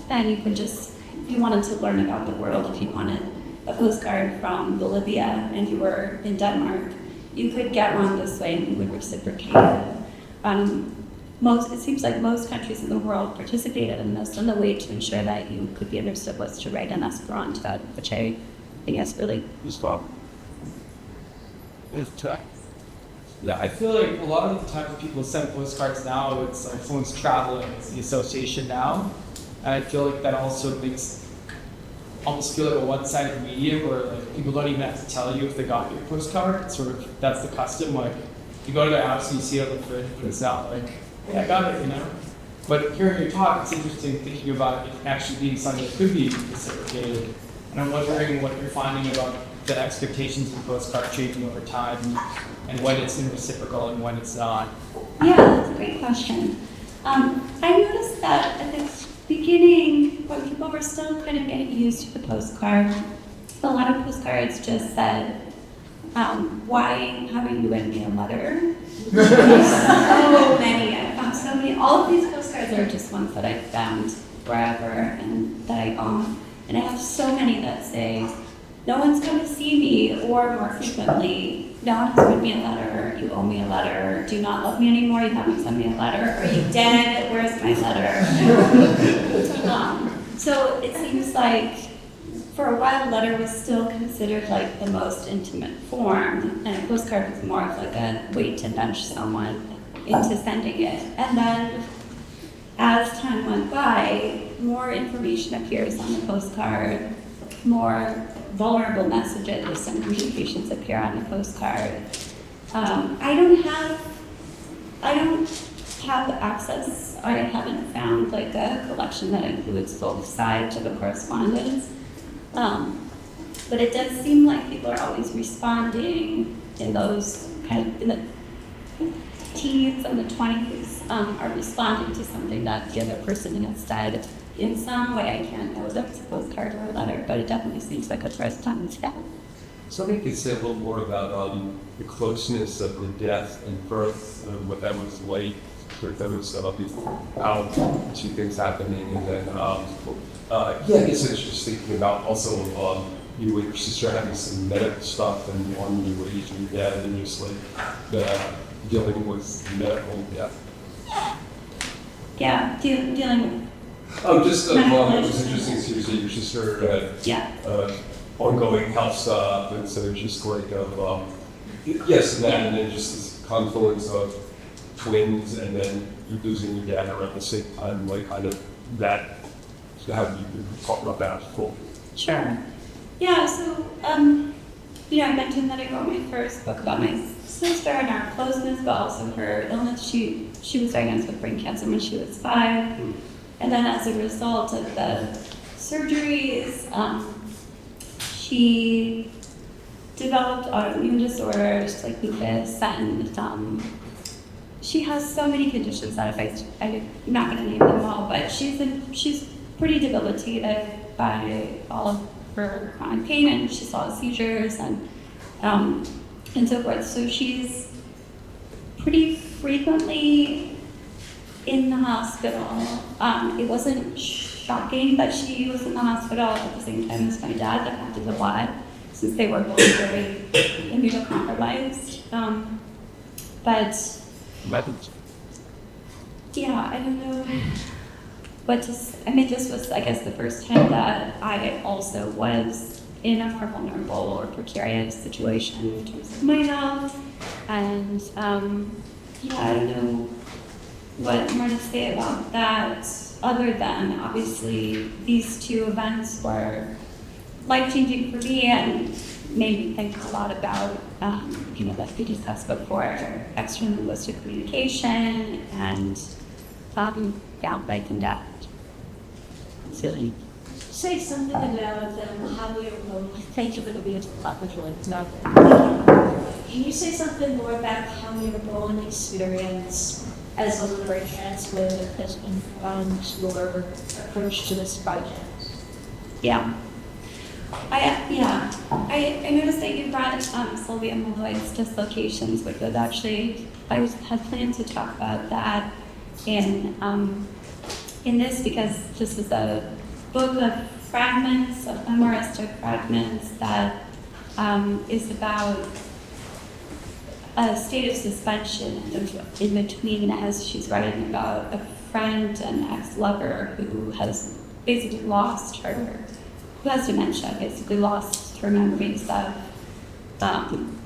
And you could just, if you wanted to learn about the world, if you wanted a postcard from Bolivia and you were in Denmark, you could get one this way and you would reciprocate it. It seems like most countries in the world participated in this, and the way to ensure that you could be understood was to write in Esperanto, which I think is really useful. Yeah, I feel like a lot of the time when people send postcards now, it's like someone's traveling, it's the association now. And I feel like that also makes almost feel like a one-sided medium where like people don't even have to tell you if they got your postcard. It's sort of, that's the custom. Like you go to their house and you see it on the fridge, but it's out like, hey, I got it, But hearing your talk, it's interesting thinking about it actually being something that could be reciprocated. And I'm wondering what you're finding about the expectations of the postcard changing over time and when it's reciprocal and when it's not. Yeah, that's a great question. I noticed that at the beginning, when people were still kind of getting used to the postcard, a lot of postcards just said, why haven't you written me a letter? So many, I found so many. All of these postcards are just ones that I found wherever and that I own. And I have so many that say, no one's come to see me, or more frequently, no one has written me a letter, you owe me a letter, do you not love me anymore, you haven't sent me a letter, are you dead, where's my letter? So it seems like for a while, letter was still considered like the most intimate form, and a postcard was more of like a way to nudge someone into sending it. And then as time went by, more information appears on the postcard, more vulnerable messages and communications appear on the postcard. I don't have access, or I haven't found like a collection that includes both sides of a correspondence. But it does seem like people are always responding in those in the teens and the 20s, are responding to something that the other person has said in some way. I can't know if it's a postcard or a letter, but it definitely seems like a first time step. Somebody could say a little more about the closeness of the death and birth, what that was like, that was how two things happening, and then I guess I was just thinking about also you and your sister having some medical stuff and on your way to your dad and just like dealing with medical death. Yeah, dealing with, Oh, just Medical it was issues. interesting to see your sister had yeah. ongoing health stuff, and so it's just like yes, and that, and then just this confluence of twins, and then you losing your dad around the same time, like kind of that. So how do you talk about that? Cool. Sure. Yeah, so, I mentioned that I wrote my first book about my sister and our closeness, but also her illness. She was diagnosed with brain cancer when she was 5. And then as a result of the surgeries, she developed autoimmune disorders like lupus, and she has so many conditions that I'm not going to name them all, but she's pretty debilitated by all of her chronic pain, and she saw seizures and so forth. So she's pretty frequently in the hospital. It wasn't shocking that she was in the hospital at the same time as my dad that had to apply, since they were both very immunocompromised. But yeah, I don't know what to say. I mean, this was, I guess, the first time that I also was in a more vulnerable or precarious situation in terms of my health. And I don't know what more to say about that, other than obviously these two events were life-changing for me and made me think a lot about, like we discussed before, extra-linguistic communication and life and death. Silly. Say something about how you're Thank you for the beautiful opportunity. Can you say something more about how your bone experience as a literary translator has informed your approach to this project? Yeah. I noticed that you brought Sylvia Malloy's Dislocations, which was actually, had planned to talk about that in this, because this is a book of fragments, of memoiristic fragments that is about a state of suspension in between, as she's writing about a friend and ex-lover who has basically lost her, who has dementia, basically lost her memories of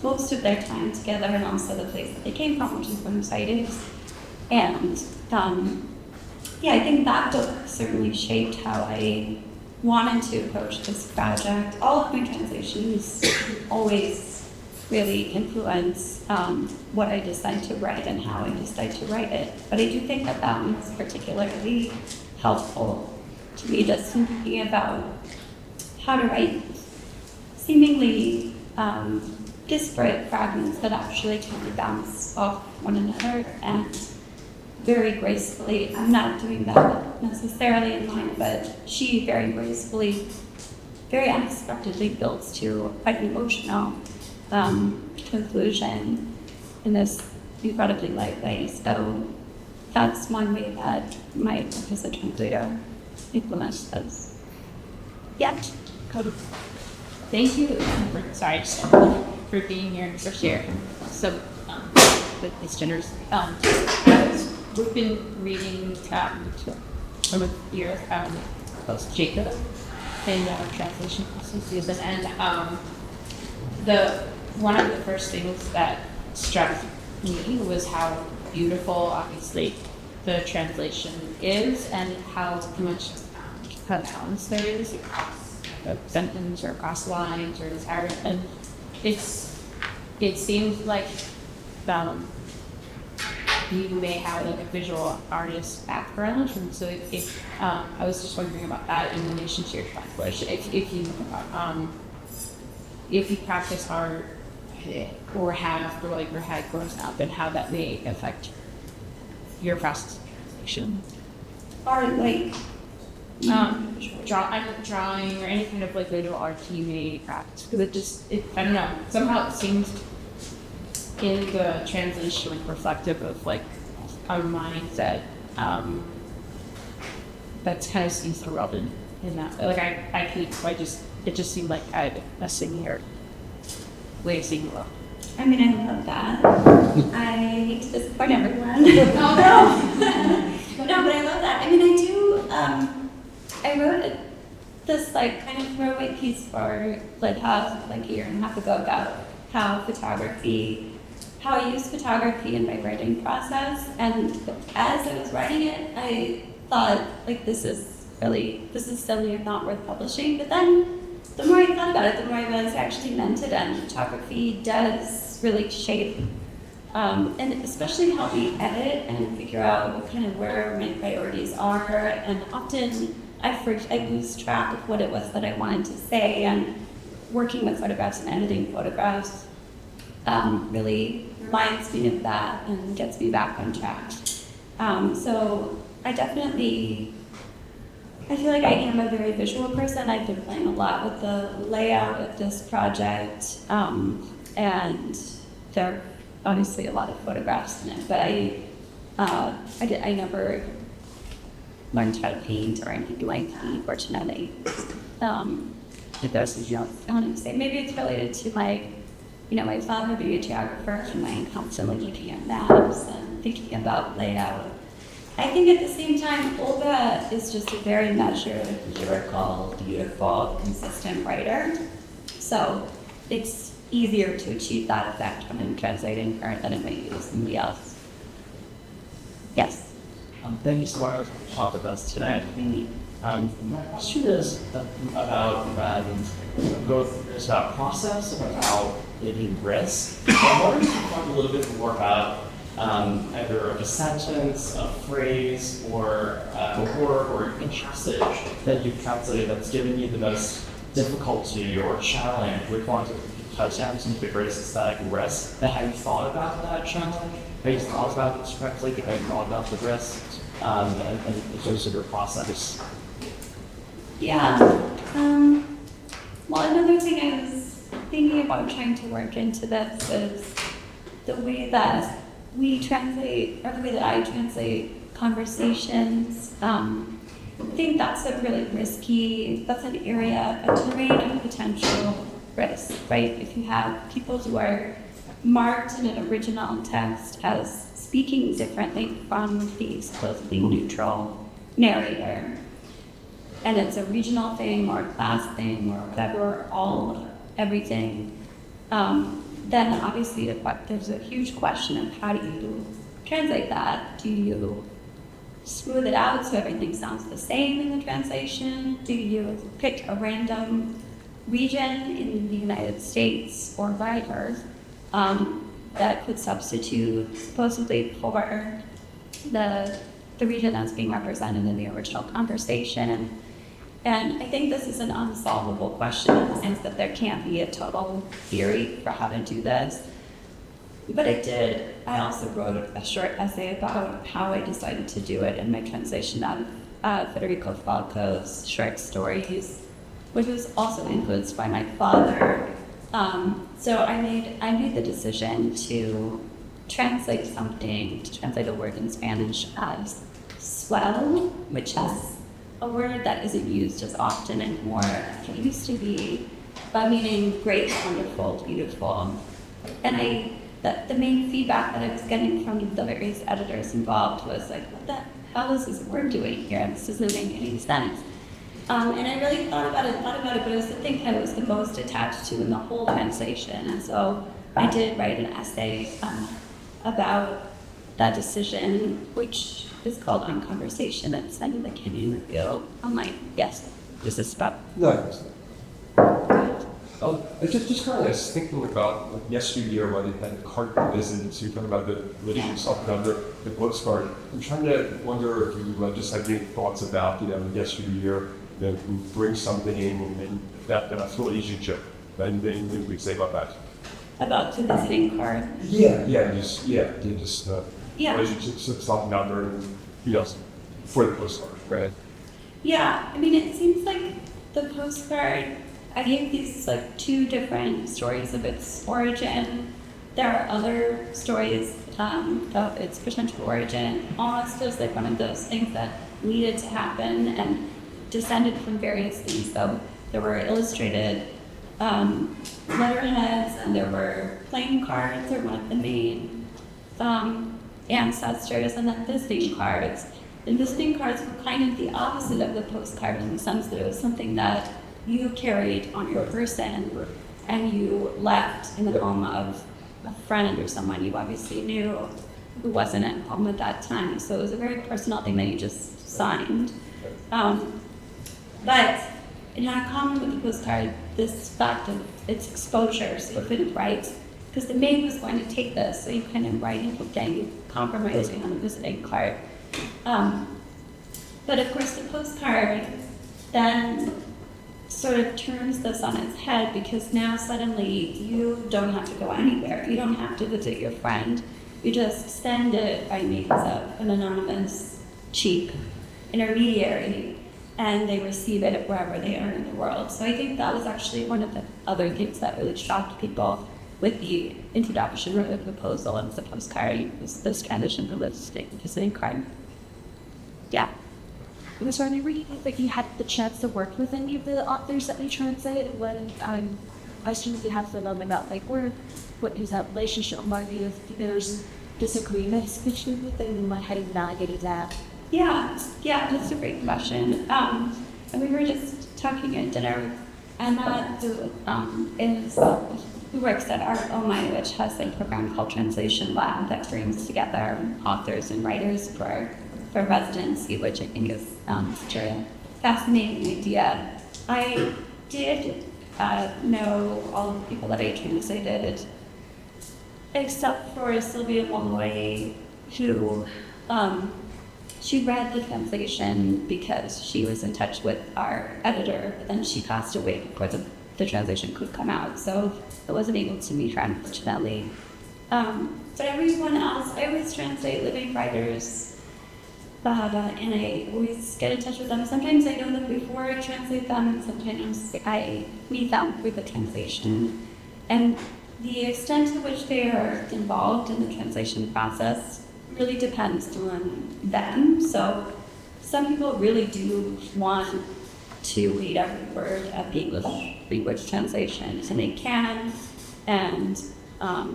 most of their time together and also the place that they came from, which is Buenos Aires. And I think that book certainly shaped how I wanted to approach this project. All of my translations always really influence what I decide to write and how I decide to write it. But I do think that one was particularly helpful to me, just thinking about how to write seemingly disparate fragments that actually kind of bounce off one another and very gracefully. I'm not doing that necessarily in mine, but she very gracefully, very unexpectedly builds to quite an emotional conclusion in this incredibly light way. So that's one way that my book as a translator implements this. Yeah. Thank you for being here and for sharing some with these genders. We've been reading from a year post Jacob in our translation season, and one of the first things that struck me was how beautiful, obviously, the translation is, and how much balance there is across a sentence or across lines or entire. And it seems like you may have like a visual artist background, and so I was just wondering about that in relation to your translation. If you practice art or have or like your head grows up, and how that may affect your process of translation. Art, like drawing or any kind of like visual art you may practice, because I don't know, somehow it seems in the translation like reflective of like our mindset that kind of seems throughout in that. Like I just it just seemed like I had a senior lazy look. I mean, I love that. I hate to disappoint everyone. Oh, no. No, but I love that. I mean, I do, I wrote this, like, kind of throwaway piece for, like, a year and a half ago about how I use photography in my writing process. And as I was writing it, I thought, like, this is silly and not worth publishing. But then the more I thought about it, the more I realized I actually meant it, and photography does really shape and especially help me edit and figure out where my priorities are. And often I lose track of what it was that I wanted to say, and working with photographs and editing photographs really reminds me of that and gets me back on track. So I feel like I am a very visual person. I've been playing a lot with the layout of this project, and there are obviously a lot of photographs in it, but I never learned how to paint or anything like that, fortunately. If there's, I want to say, maybe it's related to my father being a geographer and my constantly looking at maps and thinking about layout. I think at the same time, Olga is just a very measured, lyrical, beautiful, consistent writer. So it's easier to achieve that effect when I'm translating her than it may be with somebody else. Yes. Thank you so much for talking with us today. My question is about it's about process, about taking risks. I wonder if you could talk a little bit more about either a sentence, a phrase, or a word or a passage that you've translated that's given you the most difficulty or challenge. We want to touch on some of the greatest aesthetic risks. And how you thought about that challenge? How you thought about it correctly? How you thought about the risks? And in terms of your process. Yeah. Well, another thing I was thinking about trying to work into this is the way that we translate, or the way that I translate conversations. I think that's a really that's an area, a terrain of potential risk, right? If you have people who are marked in an original text as speaking differently from the supposedly neutral narrator, and it's a regional thing or a class thing or whatever, everything, then obviously there's a huge question of how do you translate that? Do you smooth it out so everything sounds the same in the translation? Do you pick a random region in the United States or writers that could substitute supposedly for the region that's being represented in the original conversation? And I think this is an unsolvable question in the sense that there can't be a total theory for how to do this. But I also wrote a short essay about how I decided to do it in my translation of Federico Falco's short stories, which was also influenced by my father. So I made the decision to translate a word in Spanish as swell, which is a word that isn't used as often anymore. It used to be, but meaning great, wonderful, beautiful. And the main feedback that I was getting from the various editors involved was like, what the hell is this word doing here? This doesn't make any sense. And I really thought about it, but it was the thing I was the most attached to in the whole translation. And so I did write an essay about that decision, which is called On Conversation. It's in the Canadian Review. I'm like, yes, this is about. No. I just kind of was thinking about yesteryear when they had cart visits. You're talking about the religious up under the postcard. I'm trying to wonder if you just have any thoughts about yesteryear. We bring something in and that's relationship. And then we say about that. About the visiting card. Relationships up and under and for the postcard, right? Yeah, I mean, it seems like the postcard, I gave these two different stories of its origin. There are other stories of its potential origin, almost as one of those things that needed to happen and descended from various things. So There were illustrated letterheads, and there were playing cards, or one of the main ancestors, and then visiting cards. And visiting cards were kind of the opposite of the postcard in the sense that it was something that you carried on your person and you left in the home of a friend or someone you obviously knew who wasn't at home at that time. So it was a very personal thing that you just signed. But it had common with the postcard this fact of its exposure, so you couldn't write, because the maid was going to take this, so you couldn't write anything compromising on the visiting card. But of course, the postcard then sort of turns this on its head, because now suddenly you don't have to go anywhere. You don't have to visit your friend. You just send it by means of an anonymous, cheap intermediary, and they receive it wherever they are in the world. So I think that was actually one of the other things that really shocked people with the introduction of the proposal and the postcard, was this transition to visiting card. Yeah. Was there any reading that you had the chance to work with any of the authors that you translated? When questions you have for them about like what is that relationship like, if there's disagreements between them, and how do you navigate that? Yeah, that's a great question. And we were just talking at dinner, and Emma, who works at Art OMI, which has a program called Translation Lab that brings together authors and writers for residency, which I think is such a fascinating idea. I did know all the people that I translated, except for Sylvia Molloy, who she read the translation because she was in touch with our editor, but then she passed away before the translation could come out, so I wasn't able to meet her, unfortunately. But everyone else, I always translate living writers, and I always get in touch with them. Sometimes I know them before I translate them, and sometimes I meet them through the translation. And the extent to which they are involved in the translation process really depends on them. So some people really do want to read every word of the English language translations, and they can, and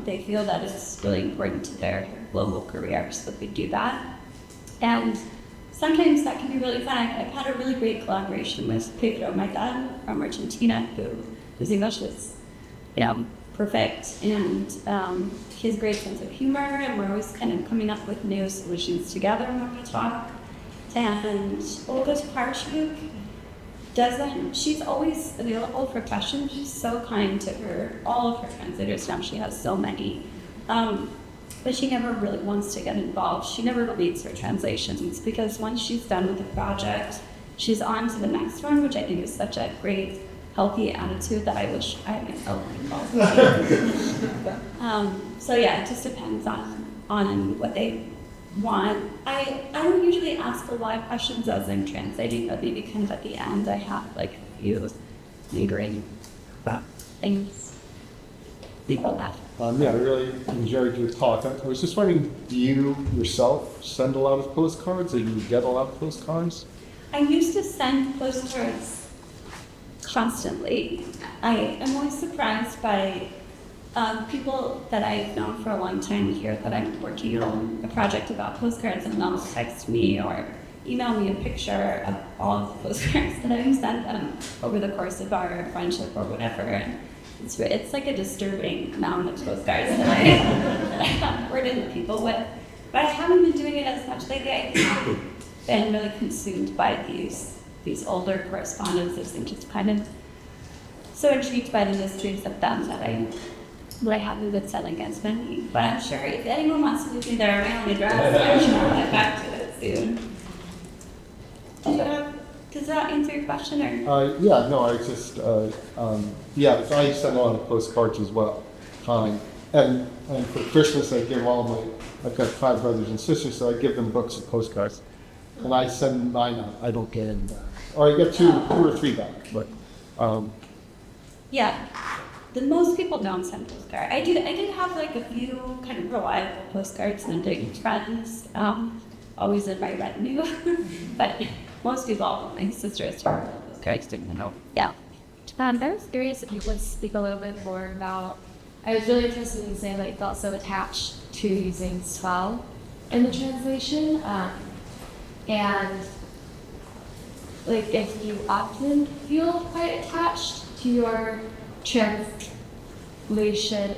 they feel that it's really important to their global career, so they do that. And sometimes that can be really fun. I've had a really great collaboration with Pedro, my dad from Argentina, whose English is, perfect, and he has a great sense of humor, and we're always kind of coming up with new solutions together when we talk. And Olga's Parchuk she's always available for questions. She's so kind to all of her translators now. She has so many. But she never really wants to get involved. She never leads her translations, because once she's done with the project, she's on to the next one, which I think is such a great, healthy attitude that I wish I had myself involved with. So yeah, it just depends on what they want. I don't usually ask a lot of questions as I'm translating, but maybe kind of at the end I have like a few lingering things. People laugh. Yeah, I really enjoyed your talk. I was just wondering, do you yourself send a lot of postcards, or do you get a lot of postcards? I used to send postcards constantly. I am always surprised by people that I've known for a long time here that I'm working on a project about postcards, and they'll text me or email me a picture of all of the postcards that I've sent them over the course of our friendship or whatever. It's like a disturbing amount of postcards that I have burdened people with. But I haven't been doing it as much lately. I've been really consumed by these older correspondences, and just kind of so intrigued by the mysteries of them that I haven't been sending as many. But I'm sure if anyone wants to leave me their email address, I'm sure I'll get back to it soon. Does that answer your question? Or? Yeah, no, I just, so I send a lot of postcards as well. And for Christmas, I give I've got 5 brothers and sisters, so I give them books of postcards. And I send mine out. I don't get them back. Or I get two or three back, but. Yeah, most people don't send postcards. I did have like a few kind of reliable postcards sending friends, always in my retinue, but most people, my sisters, postcards didn't know. Yeah. I was curious if you could speak a little bit more about. I was really interested in saying that you felt so attached to using swell in the translation, and like if you often feel quite attached to your translation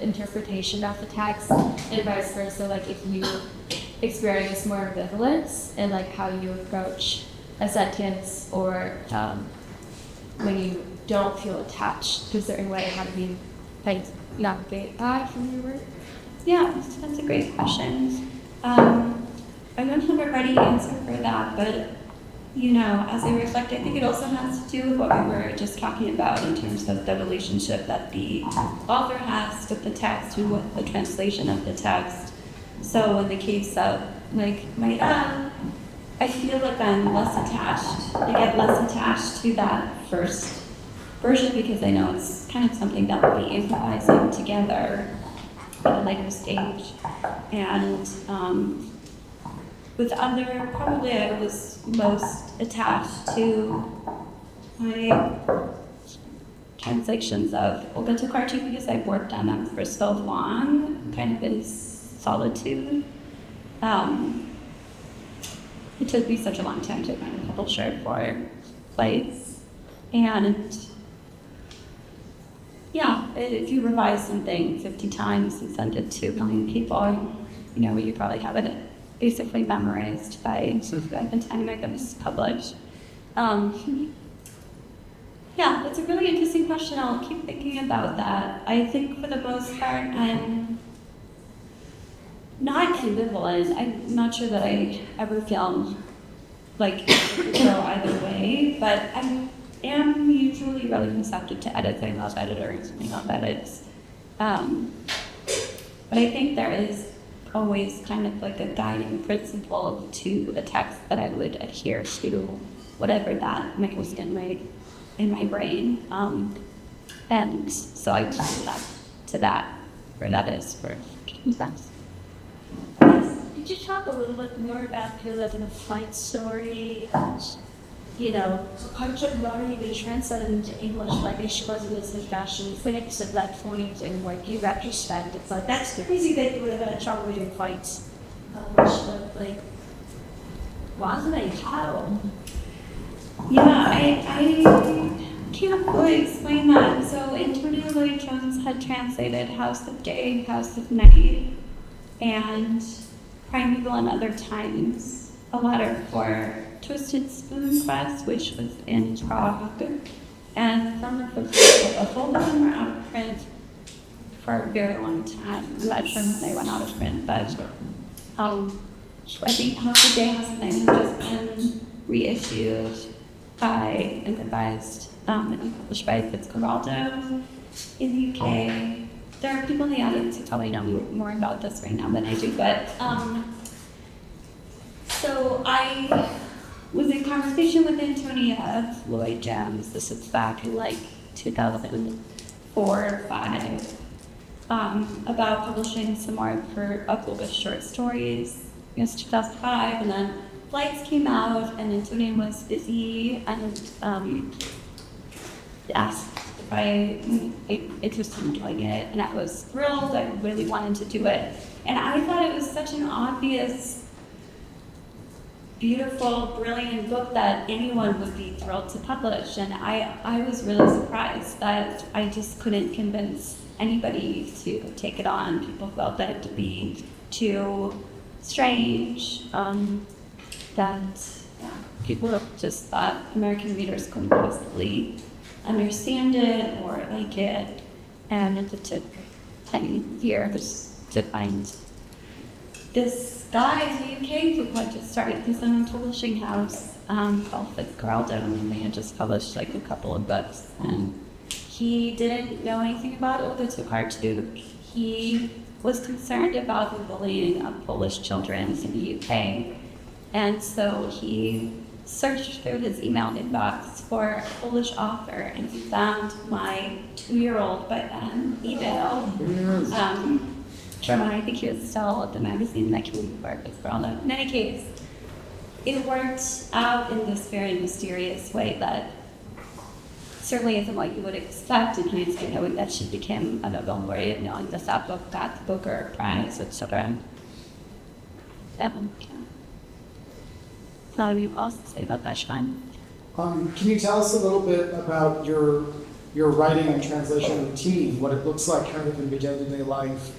interpretation of the text, and vice versa. Like if you experience more ambivalence in like how you approach a sentence, or when you don't feel attached to a certain way, how do you like navigate that from your work? Yeah, that's a great question. I don't have a ready answer for that, but you know, as I reflect, I think it also has to do with what we were just talking about in terms of the relationship that the author has with the text and with the translation of the text. So in the case of like my I feel like I'm less attached. I get less attached to that first version because I know it's kind of something that we'll be improvising together at a later stage. And with other, probably I was most attached to my translations of Olga Tokarczuk because I've worked on them for so long, kind of in solitude. It took me such a long time to find a publisher for plays. And yeah, if you revise something 50 times and send it to a million people, you know, you probably have it basically memorized by the time it gets published. Yeah, that's a really interesting question. I'll keep thinking about that. I think for the most part, I'm not ambivalent. I'm not sure that I ever feel like it go either way, but I am usually really receptive to edits. I love editors, I love edits. But I think there is always kind of like a guiding principle to a text that I would adhere to, whatever that might was in my brain. And so I come back to that, where that is for sense. Could you talk a little bit more about your Living a Flight story? You know, Karczuk already been translated into English like she was in this fashion critics at that point, and like in retrospect, it's like that's crazy that you would have had trouble reading fights. Like, wasn't a child. Yeah, I can't fully explain that. So Antonio Lloyd-Jones had translated House of Day, House of Night, and Primeval and Other Times, a letter for Twisted Spoon Press, which was in Prague. And some of the full of them were out of print for a very long time. I'm not sure when they went out of print, but I think House of Day, House of Night has just been reissued by and advised and published by Fitzcarraldo in the UK. There are people in the audience who probably know more about this right now than I do, but so I was in conversation with Antonia Lloyd-Jones. This is back in like 2004 or 5, about publishing some more of her October short stories. It was 2005, and then Flights came out, and Antonia was busy and asked if I interested in doing it, and I was thrilled. I really wanted to do it, and I thought it was such an obvious, beautiful, brilliant book that anyone would be thrilled to publish, and I was really surprised that I just couldn't convince anybody to take it on. People felt that it would be too strange, that people just thought American readers couldn't possibly understand it or like it, and it took 10 years to find this guy in the UK who had just started his own publishing house called Fitzcarraldo, and they had just published like a couple of books, and he didn't know anything about Olga Tokarczuk. He was concerned about the bullying of Polish children in the UK, and so he searched through his email inbox for a Polish author, and he found my 2-year-old by then email. I think he was still at the magazine that he worked with Fitzcarraldo. In any case, it worked out in this very mysterious way that certainly isn't what you would expect in history, knowing that she became a Nobel laureate, knowing that that book got the Booker Prize, etc. Yeah. So you also say about that, Sean? Can you tell us a little bit about your writing and translation routine, what it looks like kind of in your day-to-day life,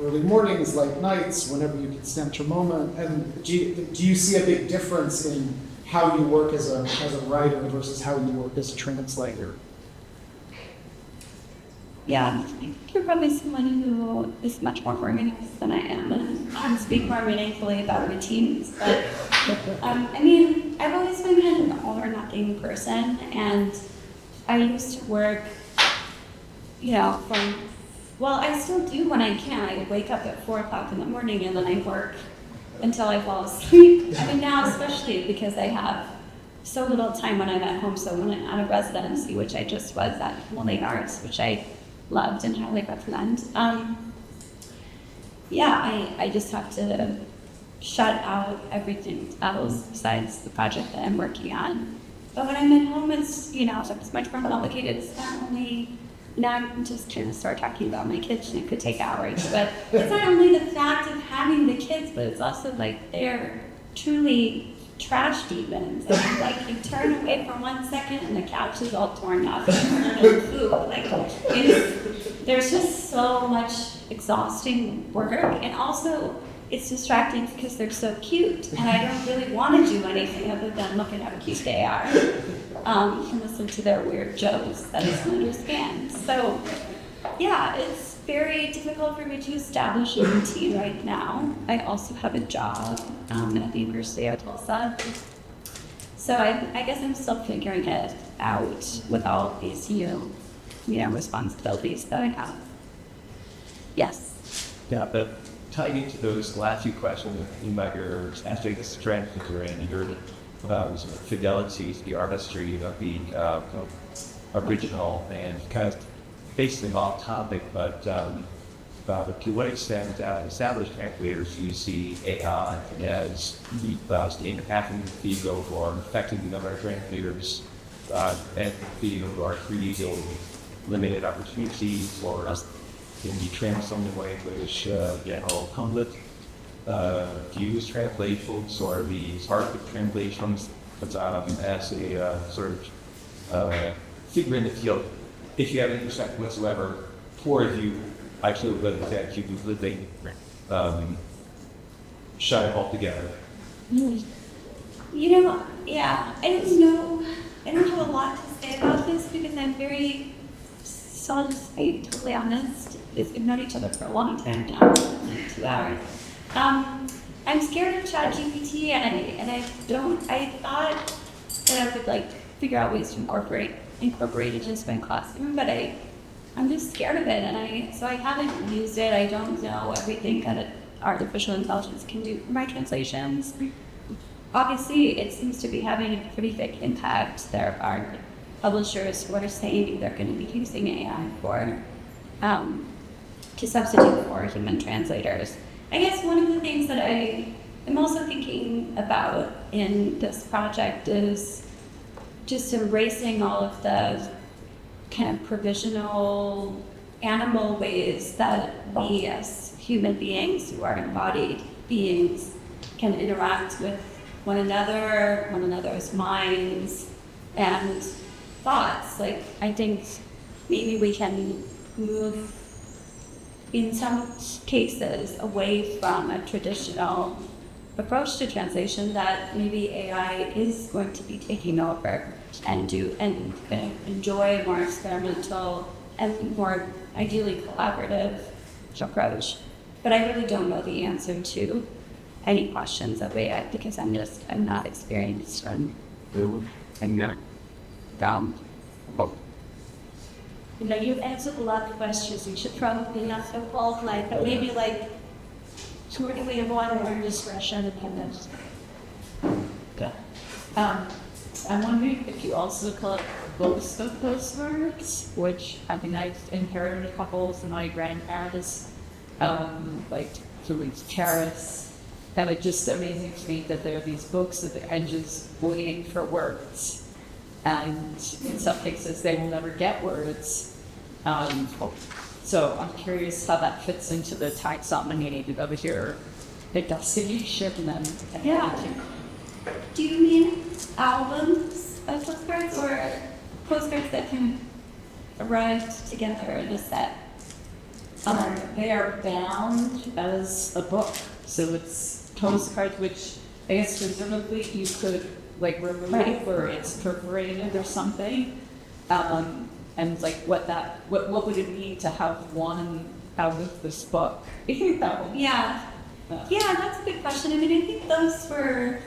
early mornings, late nights, whenever you can snatch a moment, and do you see a big difference in how you work as a writer versus how you work as a translator? Yeah, I think you're probably someone who is much more organized than I am, and can speak more meaningfully about routines. But I mean, I've always been kind of an all or nothing person, and I used to work, I still do when I can. I wake up at 4 o'clock in the morning and then I work until I fall asleep. I mean, now especially because I have so little time when I'm at home. So when I'm out of residency, which I just was at Culinary Arts, which I loved and highly recommend. I just have to shut out everything else besides the project that I'm working on. But when I'm at home, it's much more complicated. It's not only, now I'm just trying to start talking about my kids, and it could take hours. But it's not only the fact of having the kids, but it's also like they're truly trash demons. Like you turn away for 1 second and the couch is all torn up and food. There's just so much exhausting work, and also it's distracting because they're so cute, and I don't really want to do anything other than look at how cute they are and listen to their weird jokes that I don't understand. So, yeah, it's very difficult for me to establish a routine right now. I also have a job at the University of Tulsa. So I guess I'm still figuring it out with all of these responsibilities that I have. Yes. Yeah, but tying into those last few questions about your aspect of strength and your fidelity, the artistry of the original, and kind of basically off topic, but to what extent established translators do you see AI as impacting the field or affecting the number of translators and the field, or creating limited opportunities, or can be translated in a way in which general public views translations or the target translations as a sort of figure in the field? If you have any perspective whatsoever, or if you actually live that you living shut it all together. Yeah, I don't know. I don't have a lot to say about this because I'm very, so I'll just be totally honest. We've known each other for a long time now, like 2 hours. I'm scared of ChatGPT, and I thought that I could figure out ways to incorporate it into my classroom, but I'm just scared of it, and so I haven't used it. I don't know everything that artificial intelligence can do for my translations. Obviously, it seems to be having a pretty big impact. There are publishers who are saying they're going to be using AI to substitute for human translators. I guess one of the things that I am also thinking about in this project is just embracing all of the kind of provisional animal ways that we as human beings who are embodied beings can interact with one another, one another's minds and thoughts. I think maybe we can move in some cases away from a traditional approach to translation that maybe AI is going to be taking over and enjoy a more experimental and more ideally collaborative approach. But I really don't know the answer to any questions of AI because I'm not experienced in You've answered a lot of questions. You should probably not so qualified, but maybe sort of we have one more discretion independence. Okay. I'm wondering if you also collect books of postcards, which I think I've inherited a couple from my grandparents, Louise Terrace. And it's just amazing to me that there are these books at the edges waiting for words. and in some cases they will never get words. So I'm curious how that fits into the taxonomy of your destination and Yeah. Do you mean albums of postcards or postcards that can arrive together in a set? They are bound as a book, so it's postcards, which I guess presumably you could like remove Right. or it's perforated or something. And like what would it mean to have one out of this book? Yeah. Yeah, that's a good question. I mean, I think those were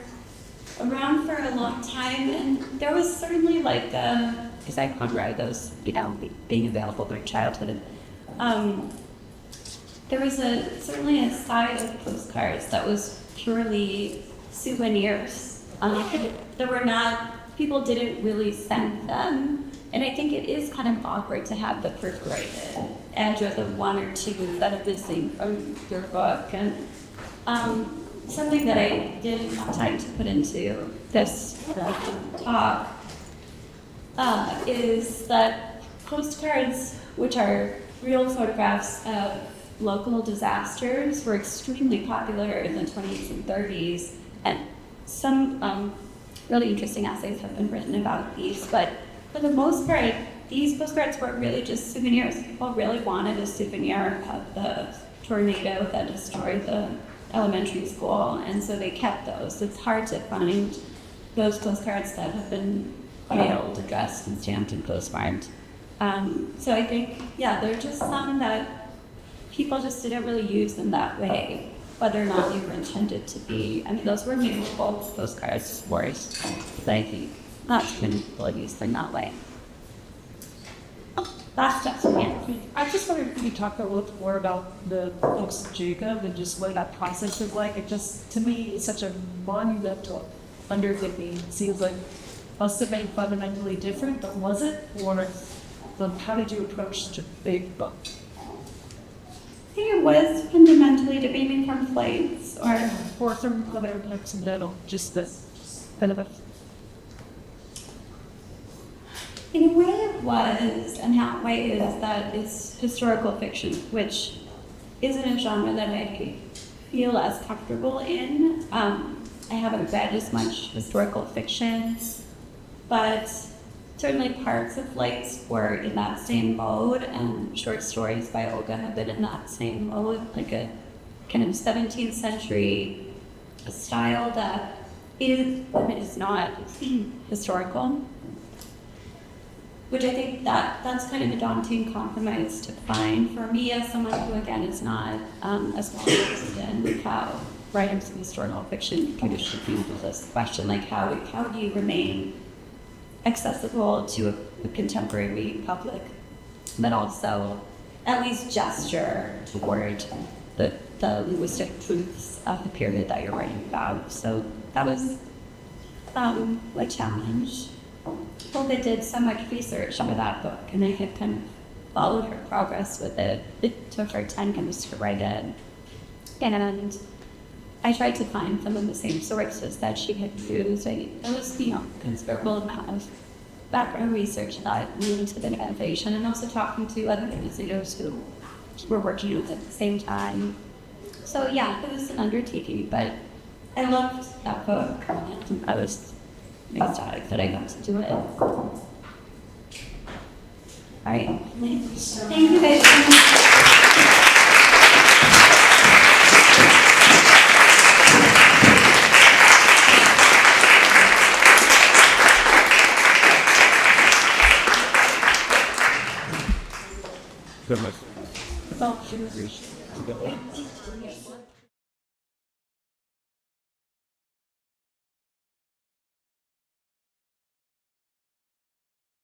around for a long time, and there was certainly like, because I read those, being available during childhood. There was certainly a side of postcards that was purely souvenirs. There were not, people didn't really send them, and I think it is kind of awkward to have the perforated edge or the one or two that are missing from your book. And something that I didn't have time to put into this talk is that postcards, which are real photographs of local disasters, were extremely popular in the 20s and 30s, and some really interesting essays have been written about these, but for the most part, these postcards were really just souvenirs. People really wanted a souvenir of the tornado that destroyed the elementary school, and so they kept those. It's hard to find those postcards that have been mailed, addressed, and stamped and postmarked. So I think, yeah, they're just some that people just didn't really use in that way, whether or not they were intended to be. I mean, those were meaningful postcards, of course, but I think not been really used in that way. That's just me. I just wondered if you could talk a little bit more about the books of Jacob and just what that process is like. It just, to me, it's such a monumental undertaking. It seems like must have been fundamentally different, but was it? Or how did you approach such a big book? I think it was fundamentally debating from flights Or some other accidental, just this kind of a. in a way it was, and that way is that it's historical fiction, which isn't a genre that I feel as comfortable in. I haven't read as much historical fiction, but certainly parts of Lights were in that same mode, and short stories by Olga have been in that same mode, like a kind of 17th century style that is not historical. Which I think that's kind of a daunting compromise to find for me as someone who, again, is not as well interested in how writers of historical fiction traditionally do this question, like how do you remain accessible to a contemporary public, but also at least gesture toward the linguistic truths of the period that you're writing about. So that was a challenge. Olga did so much research for that book, and I had kind of followed her progress with it. It took her 10 years to write it. And I tried to find some of the same sources that she had used. There was, considerable amount of background research that went into the innovation, and also talking to other translators who were working with it at the same time. So yeah, it was an undertaking, but I loved that book. I was ecstatic that I got to do it. All right. Thank you guys so much. Good luck. Well,